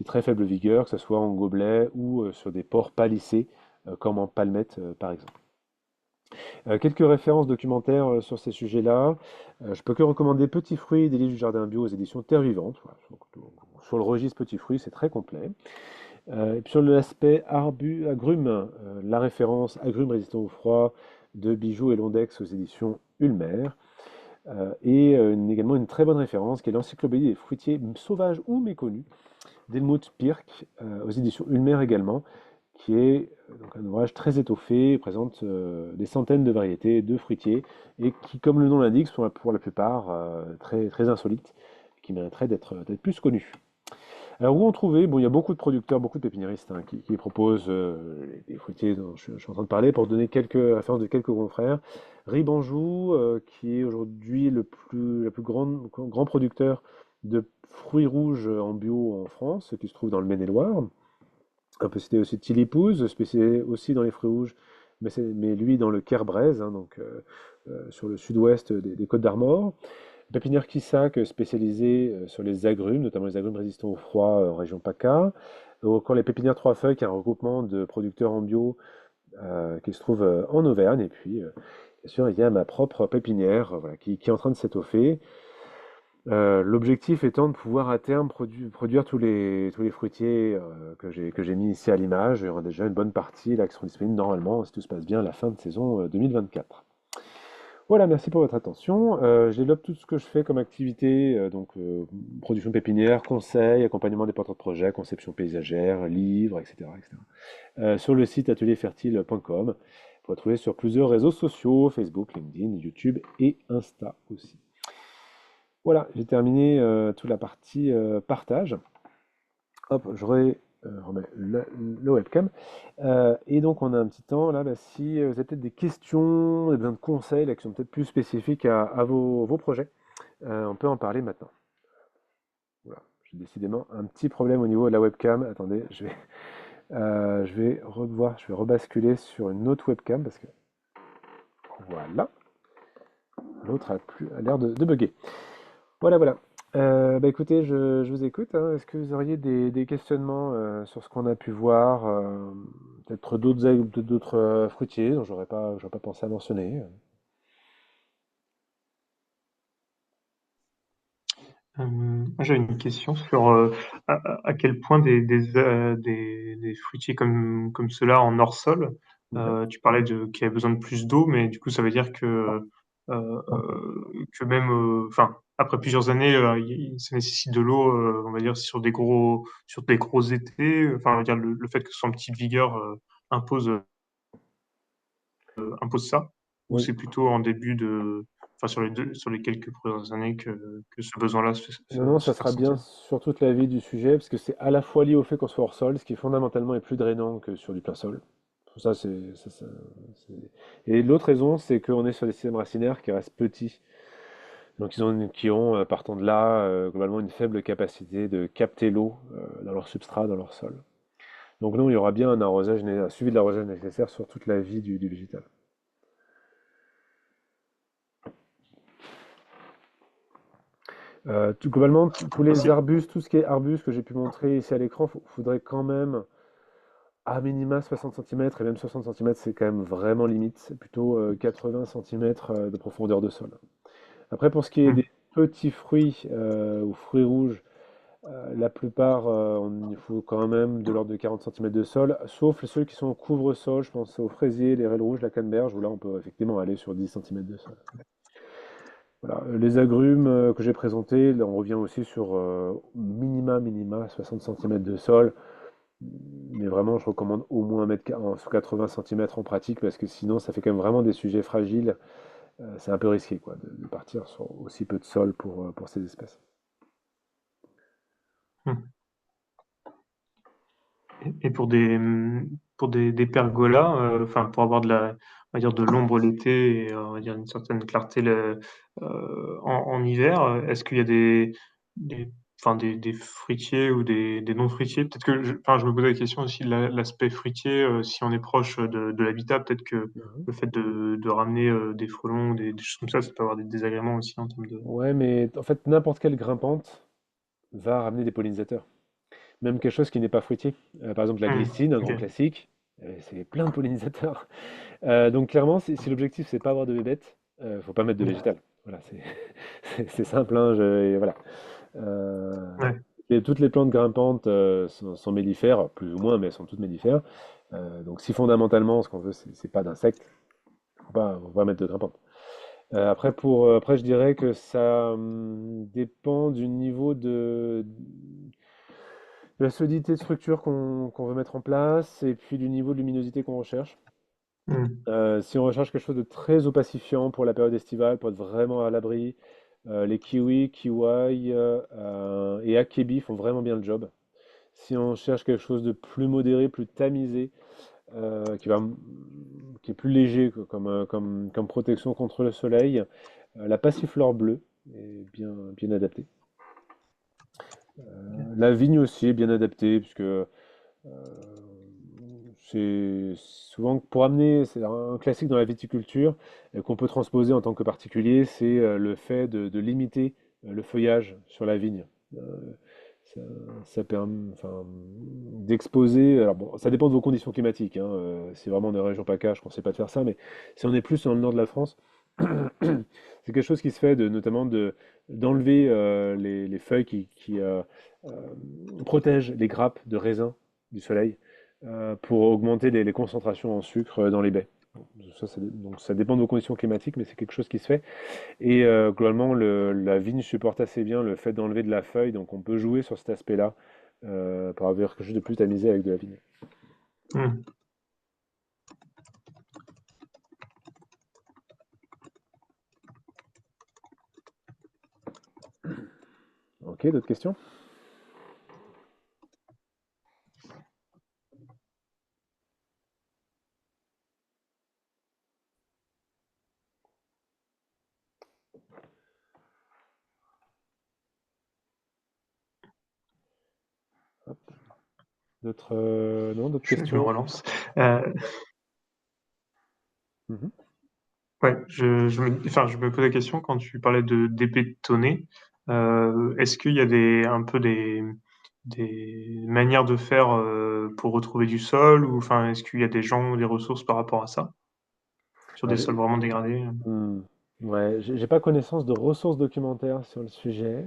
très faibles vigueurs, que ce soit en gobelet ou sur des ports palissés, comme en palmette par exemple. Quelques références documentaires sur ces sujets-là. Je peux que recommander Petits fruits des livres du jardin bio aux éditions Terre Vivante. Voilà, sur le registre Petits fruits, c'est très complet. Et puis sur l'aspect agrumes, la référence Agrumes résistants au froid de Bijoux et Londex aux éditions Ulmer. également une très bonne référence qui est l'Encyclopédie des fruitiers sauvages ou méconnus d'Helmut Pirk, aux éditions Ulmer également, qui est donc un ouvrage très étoffé, présente des centaines de variétés de fruitiers et qui, comme le nom l'indique, sont pour la plupart très, très insolites, qui mériteraient d'être plus connus. Alors où en trouver? Bon, il y a beaucoup de producteurs, beaucoup de pépiniéristes hein, qui proposent les fruitiers dont je suis en train de parler pour donner quelques références de quelques confrères. Ribanjou, qui est aujourd'hui le plus grand producteur de fruits rouges en bio en France, qui se trouve dans le Maine-et-Loire. On peut citer aussi Tilipouze, spécialisé aussi dans les fruits rouges, mais lui dans le Kerbrèze, hein, donc sur le sud-ouest des Côtes d'Armor. Pépinière Quissac, spécialisée sur les agrumes, notamment les agrumes résistants au froid en région PACA. Ou encore les pépinières Trois Feuilles, qui est un regroupement de producteurs en bio qui se trouve en Auvergne. Et puis, bien sûr, il y a ma propre pépinière voilà, qui est en train de s'étoffer. L'objectif étant de pouvoir à terme produire tous les fruitiers que j'ai mis ici à l'image. Il y aura déjà une bonne partie là, qui seront disponibles normalement, si tout se passe bien, à la fin de saison 2024. Voilà, merci pour votre attention. Je développe tout ce que je fais comme activité, production pépinière, conseil, accompagnement des porteurs de projets, conception paysagère, livres, etc., etc. Sur le site atelierfertile.com. Vous pouvez trouver sur plusieurs réseaux sociaux, Facebook, LinkedIn, YouTube et Insta aussi. Voilà, j'ai terminé toute la partie partage. Hop, remets le webcam. Et donc, on a un petit temps là. Bah, si vous avez peut-être des questions, des besoin de conseils là, qui sont peut-être plus spécifiques à vos projets, on peut en parler maintenant. Voilà, j'ai décidément un petit problème au niveau de la webcam. Attendez, je vais rebasculer sur une autre webcam parce que voilà, l'autre a l'air de bugger. Voilà, voilà. Bah écoutez, je vous écoute, hein. Est-ce que vous auriez des questionnements sur ce qu'on a pu voir, peut-être d'autres fruitiers dont j'aurais pas pensé à mentionner? Moi, j'avais une question sur à quel point des fruitiers comme ceux-là en hors-sol, Ouais. tu parlais qu'il y avait besoin de plus d'eau, mais du coup, ça veut dire que même, enfin, après plusieurs années, ça nécessite de l'eau, on va dire, sur des gros étés. Enfin, on va dire le fait que ce soit en petite vigueur impose, impose ça, ou Oui. c'est plutôt en début enfin, sur les quelques premières années que ce besoin-là Non, non, se ça fait sera bien ressentir. sur toute la vie du sujet, parce que c'est à la fois lié au fait qu'on soit hors sol, ce qui fondamentalement est plus drainant que sur du plein sol. Pour ça, c'est- Et l'autre raison, c'est qu'on est sur des systèmes racinaires qui restent petits. Donc qui ont partant de là, globalement une faible capacité de capter l'eau dans leur substrat, dans leur sol. Donc non, il y aura bien un suivi de l'arrosage nécessaire sur toute la vie du végétal. Globalement, tous les Merci. arbustes, tout ce qui est arbustes que j'ai pu montrer ici à l'écran, faudrait quand même à minima 60 centimètres, et même 60 centimètres, c'est quand même vraiment limite. C'est plutôt 80 centimètres de profondeur de sol. Après, pour ce qui est Hmm. des petits fruits ou fruits rouges, la plupart, il faut quand même de l'ordre de 40 centimètres de sol, sauf ceux qui sont au couvre-sol, je pense aux fraisiers, les ailes rouges, la canneberge, où là on peut effectivement aller sur 10 centimètres de sol. Voilà. Les agrumes que j'ai présentés, là, on revient aussi sur minima 60 centimètres de sol, mais vraiment je recommande au moins mettre 80 centimètres en pratique, parce que sinon ça fait quand même vraiment des sujets fragiles. C'est un peu risqué quoi, de partir sur aussi peu de sol pour ces espèces. Hmm. Et pour des pergolas, enfin pour avoir on va dire de l'ombre l'été et on va dire une certaine clarté en hiver, est-ce qu'il y a des, enfin des fruitiers ou des non-fruitiers? Peut-être que, enfin je me posais la question aussi de l'aspect fruitier, si on est proche de l'habitat, peut-être que Mhm. le fait de ramener des frelons, des choses comme ça peut avoir des désagréments aussi en termes de. Ouais, mais en fait, n'importe quelle grimpante va ramener des pollinisateurs. Même quelque chose qui n'est pas fruitier. Par exemple, la Hmm. glycine, un Ok. grand classique, c'est plein de pollinisateurs. Donc clairement, si l'objectif c'est pas avoir de bébêtes, faut pas mettre de Ok. végétal. Voilà, c'est simple, hein, et voilà. Euh, Ouais. Toutes les plantes grimpantes sont mellifères, plus ou moins, mais elles sont toutes mellifères. Donc si fondamentalement ce qu'on veut, c'est pas d'insectes, faut pas mettre de grimpantes. Après, je dirais que ça dépend du niveau de la solidité de structure qu'on veut mettre en place et puis du niveau de luminosité qu'on recherche. Mmh. Si on recherche quelque chose de très opacifiant pour la période estivale, pour être vraiment à l'abri, les kiwis, kiwai et akebi font vraiment bien le job. Si on cherche quelque chose de plus modéré, plus tamisé, qui va, qui est plus léger quoi, comme protection contre le soleil, la passiflore bleue est bien adaptée. OK. La vigne aussi est bien adaptée, puisque c'est souvent pour amener, c'est un classique dans la viticulture qu'on peut transposer en tant que particulier, c'est le fait de limiter le feuillage sur la vigne. Euh, ça, ça permet enfin, d'exposer. Alors bon, ça dépend de vos conditions climatiques, hein, si vraiment on est en région PACA, je ne conseille pas de faire ça, mais si on est plus dans le nord de la France, c'est quelque chose qui se fait notamment d'enlever les feuilles qui euh, protègent les grappes de raisin du soleil pour augmenter les concentrations en sucre dans les baies. Donc ça dépend de vos conditions climatiques, mais c'est quelque chose qui se fait. Et globalement, la vigne supporte assez bien le fait d'enlever de la feuille, donc on peut jouer sur cet aspect-là pour avoir quelque chose de plus tamisé avec de la vigne. Mmh. Ok, d'autres questions? Hop. Non, d'autres Je me questions? relance. Heu, Mhm. ouais, je me pose la question quand tu parlais de débétonner, est-ce qu'il y a des manières de faire, pour retrouver du sol ou enfin, est-ce qu'il y a des gens ou des ressources par rapport à ça? Sur Alors, des sols vraiment dégradés? ouais, j'ai pas connaissance de ressources documentaires sur le sujet.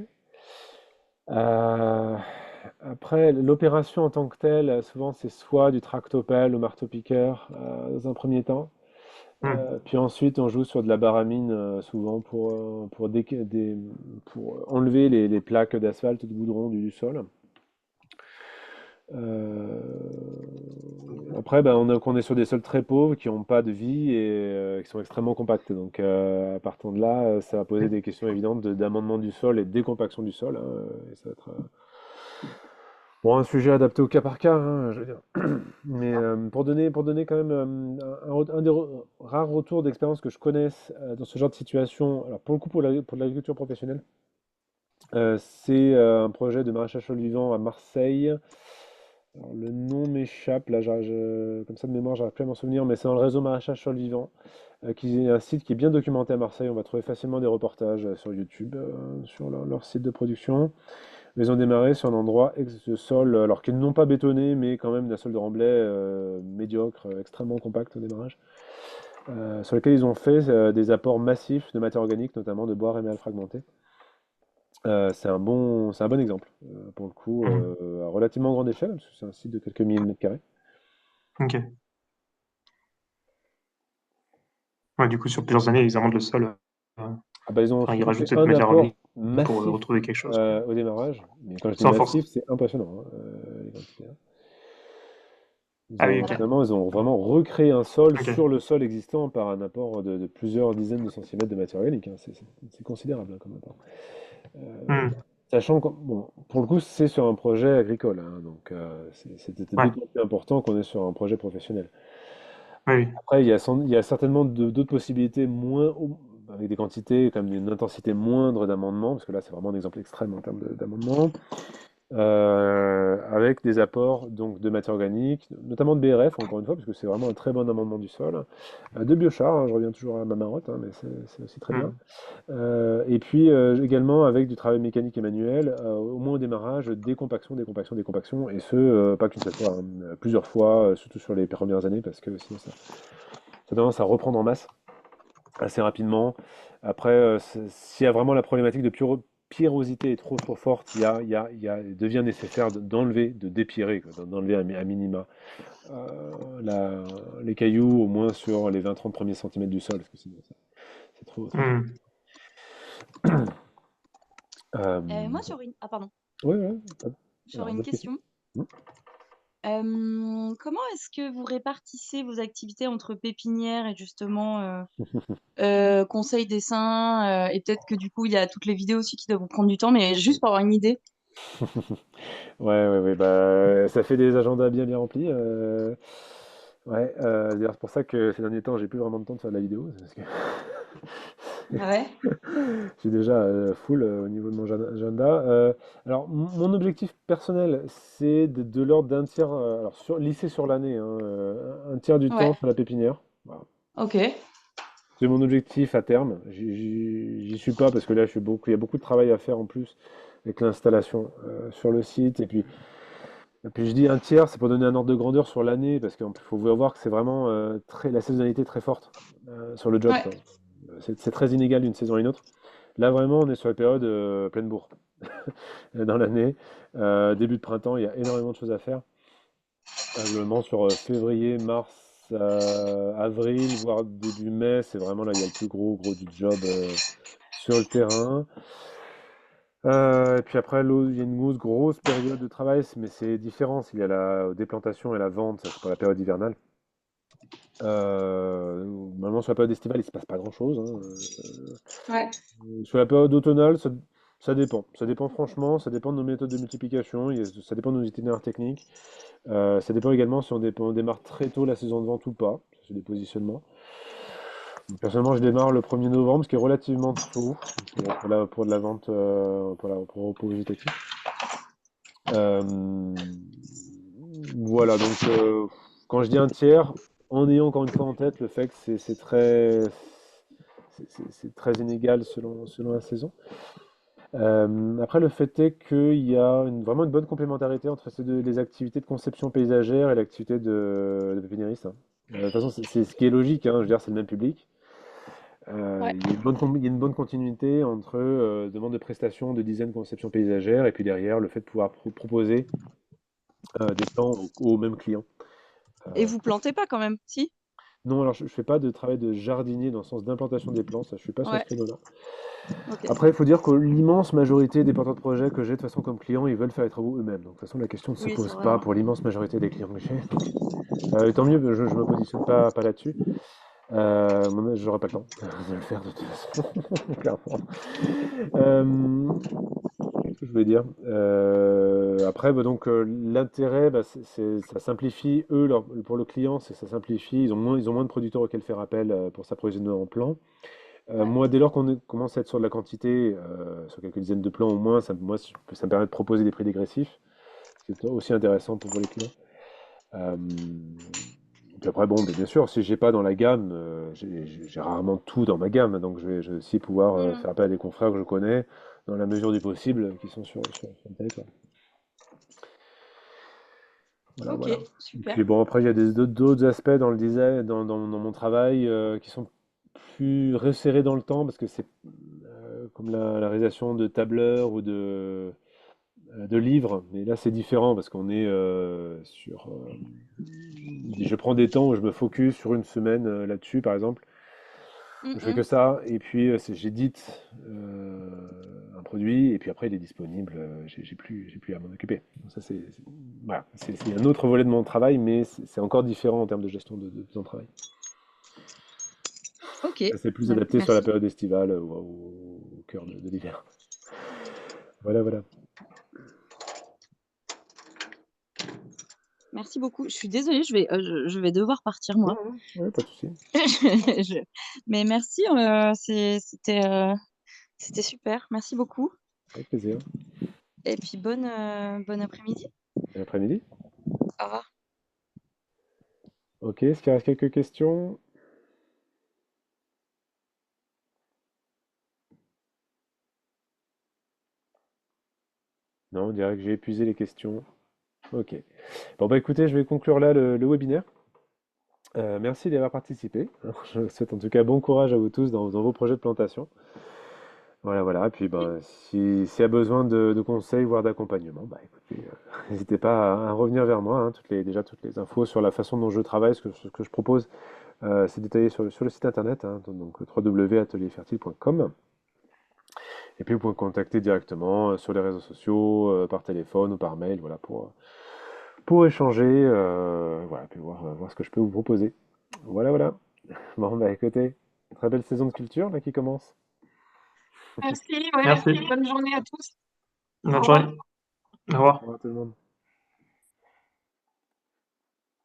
Euh, Après, l'opération en tant que telle, souvent c'est soit du tractopelle ou marteau-piqueur dans un premier temps. Mmh. Puis ensuite, on joue sur de la baramine, souvent pour enlever les plaques d'asphalte, de goudron du sol. Après, ben, qu'on est sur des sols très pauvres, qui n'ont pas de vie et qui sont extrêmement compacts. Donc, à partir de là, ça va poser des questions évidentes d'amendement du sol et de décompaction du sol, hein, et ça va être bon, un sujet adapté au cas par cas, hein, je veux dire. Mais pour donner quand même un des rares retours d'expérience que je connaisse dans ce genre de situation, alors pour le coup pour l'agriculture professionnelle, c'est un projet de maraîchage sol vivant à Marseille. Alors, le nom m'échappe, là, comme ça de mémoire, j'arrive plus à m'en souvenir, mais c'est dans le réseau maraîchage sol vivant, qui est un site qui est bien documenté à Marseille. On va trouver facilement des reportages sur YouTube, sur leur site de production. Ils ont démarré sur un endroit de sol, alors qu'ils n'ont pas bétonné, mais quand même d'un sol de remblai médiocre, extrêmement compact au démarrage, sur lequel ils ont fait des apports massifs de matière organique, notamment de bois réméal fragmenté. C'est un bon exemple, pour le coup, Mmh. à relativement grande échelle, parce que c'est un site de quelques milliers de mètres carrés. OK. Ouais, du coup, sur plusieurs années, ils amendent le sol, Ah bah, ils ont enfin, ils fait rajoutent cette un matière apport organique pour, massif retrouver quelque chose, quoi. au démarrage, mais quand je dis Sans force massif, c'est impressionnant, hein, les quantités, hein. ah oui, OK. Ils ont vraiment recréé un sol OK. sur le sol existant par un apport de plusieurs dizaines de centimètres de matière organique, hein. C'est considérable, hein, comme apport. Euh, Mmh. Sachant que, bon, pour le coup, c'est sur un projet agricole, hein, donc c'était Ouais. d'autant plus important qu'on est sur un projet professionnel. Oui, oui. Après, il y a certainement d'autres possibilités avec des quantités, comme une intensité moindre d'amendement, parce que là, c'est vraiment un exemple extrême en termes d'amendement. Avec des apports donc de matière organique, notamment de BRF, encore une fois, parce que c'est vraiment un très bon amendement du sol, de biochar, hein, je reviens toujours à ma marotte, hein, mais c'est aussi très bien. Mmh. Et puis également avec du travail mécanique et manuel, au moins au démarrage, décompaction, décompaction, décompaction, et ce, pas qu'une seule fois, hein, plusieurs fois, surtout sur les premières années, parce que sinon ça a tendance à reprendre en masse assez rapidement. Après, s'il y a vraiment la problématique de pierrosité est trop forte, il devient nécessaire d'enlever, de dépierrer, quoi, d'enlever à minima les cailloux au moins sur les 20-30 premiers centimètres du sol, parce que sinon c'est trouve autre chose. Mmh. Euh, Moi, Ah, pardon. ouais, ouais, J'aurais alors, une d'autres questions? question. Hmm. Comment est-ce que vous répartissez vos activités entre pépinière et justement conseil dessin et peut-être que du coup il y a toutes les vidéos aussi qui doivent vous prendre du temps, mais juste pour avoir une idée. Ouais, ouais, ouais, bah, ça fait des agendas bien bien remplis. Ouais, d'ailleurs, c'est pour ça que ces derniers temps, j'ai plus vraiment de temps de faire de la vidéo, parce que Ah ouais? je suis déjà full au niveau de mon agenda. Alors, mon objectif personnel, c'est de l'ordre d'un tiers, alors lissé sur l'année, hein, un tiers du temps Ouais. sur la pépinière. Voilà. Ok. C'est mon objectif à terme. J'y suis pas parce que là, il y a beaucoup de travail à faire en plus avec l'installation sur le site. Et puis je dis un tiers, c'est pour donner un ordre de grandeur sur l'année, parce qu'il faut voir que c'est vraiment la saisonnalité est très forte sur le job, Ouais. quoi. C'est très inégal d'une saison à une autre. Là, vraiment, on est sur la période pleine bourre dans l'année. Début de printemps, il y a énormément de choses à faire. Globalement, sur février, mars, avril, voire début mai, c'est vraiment là, il y a le plus gros du job sur le terrain. Et puis après, il y a une grosse période de travail, mais c'est différent. Il y a la déplantation et la vente, ça c'est pour la période hivernale. Normalement, sur la période estivale, il se passe pas grand-chose, hein. Ouais. Sur la période automnale, ça dépend. Ça dépend franchement, ça dépend de nos méthodes de multiplication, ça dépend de nos itinéraires techniques. Ça dépend également si on démarre très tôt la saison de vente ou pas. Ça, c'est des positionnements. Personnellement, je démarre le 1er novembre, ce qui est relativement tôt pour de la vente pour végétatif. Euh, voilà, donc quand je dis un tiers, en ayant encore une fois en tête le fait que c'est très inégal selon la saison. Après, le fait est qu'il y a vraiment une bonne complémentarité entre les activités de conception paysagère et l'activité de pépiniériste, hein. De toute façon, c'est ce qui est logique, hein, je veux dire, c'est le même public. Ouais. Il y a une bonne continuité entre demande de prestations de design conception paysagère et puis derrière le fait de pouvoir proposer des plans aux mêmes clients. Et Euh, vous plantez pas quand même, si? non, alors je ne fais pas de travail de jardinier dans le sens d'implantation des plants, ça je suis pas sur ce Ouais. créneau-là. Ok. Après, il faut dire que l'immense majorité des porteurs de projets que j'ai de toute façon comme clients, ils veulent faire les travaux eux-mêmes. Donc de toute façon, la question ne se Oui, c'est pose vrai, pas hein. pour l'immense majorité des clients que j'ai. Et tant mieux, je ne me positionne pas là-dessus. J'aurais pas le temps de le faire de toute façon, clairement. Qu'est-ce que je voulais dire? Après, bah, donc l'intérêt, bah, ça simplifie eux pour le client, ça simplifie. Ils ont moins de producteurs auxquels faire appel pour s'approvisionner en plan. Ouais. Moi, dès lors commence à être sur de la quantité, sur quelques dizaines de plans au moins, ça me permet de proposer des prix dégressifs, ce qui est aussi intéressant pour les clients. Euh, et puis après, bon, bien sûr, si j'ai pas dans la gamme, j'ai rarement tout dans ma gamme, donc je vais aussi pouvoir Mhm. faire appel à des confrères que je connais, dans la mesure du possible, qui sont sur le territoire. Voilà, Ok, voilà. Et super. puis bon, après, il y a d'autres aspects dans le design, dans mon travail, qui sont plus resserrés dans le temps, parce que c'est comme la réalisation de tableurs ou de livres, mais là c'est différent parce qu'on est je prends des temps où je me focus sur une semaine là-dessus, par exemple. Je fais Mhm. que ça, et puis j'édite un produit, et puis après il est disponible, j'ai plus à m'en occuper. Donc ça, voilà, c'est un autre volet de mon travail, mais c'est encore différent en termes de gestion de temps de travail. Ok. Ça, c'est plus Bah, adapté sur la merci. période estivale ou au cœur de l'hiver. Voilà, voilà. Merci beaucoup. Je suis désolée, je vais devoir partir Ouais, moi. ouais, ouais, pas de souci. Je- Mais merci, c'était super. Merci beaucoup. Avec plaisir. Et puis bon après-midi. Bon après-midi. Au revoir. Ok, est-ce qu'il reste quelques questions? Non, on dirait que j'ai épuisé les questions. Ok. Bon, bah écoutez, je vais conclure là le webinaire. Merci d'y avoir participé. Alors, je souhaite en tout cas bon courage à vous tous dans vos projets de plantation. Voilà, voilà. Et puis, ben, s'il y a besoin de conseils, voire d'accompagnement, bah, écoutez, n'hésitez pas à revenir vers moi, hein. Déjà, toutes les infos sur la façon dont je travaille, ce que je propose, c'est détaillé sur le site internet, hein, donc www.atelierfertile.com. Et puis, vous pouvez me contacter directement sur les réseaux sociaux, par téléphone ou par mail, voilà, pour échanger, voilà, puis voir ce que je peux vous proposer. Voilà, voilà. Bon, bah, écoutez, très belle saison de culture, là, qui commence. Merci, ouais, Merci. bonne journée à tous. Au Bonne revoir. journée. Au revoir. Au revoir tout le monde.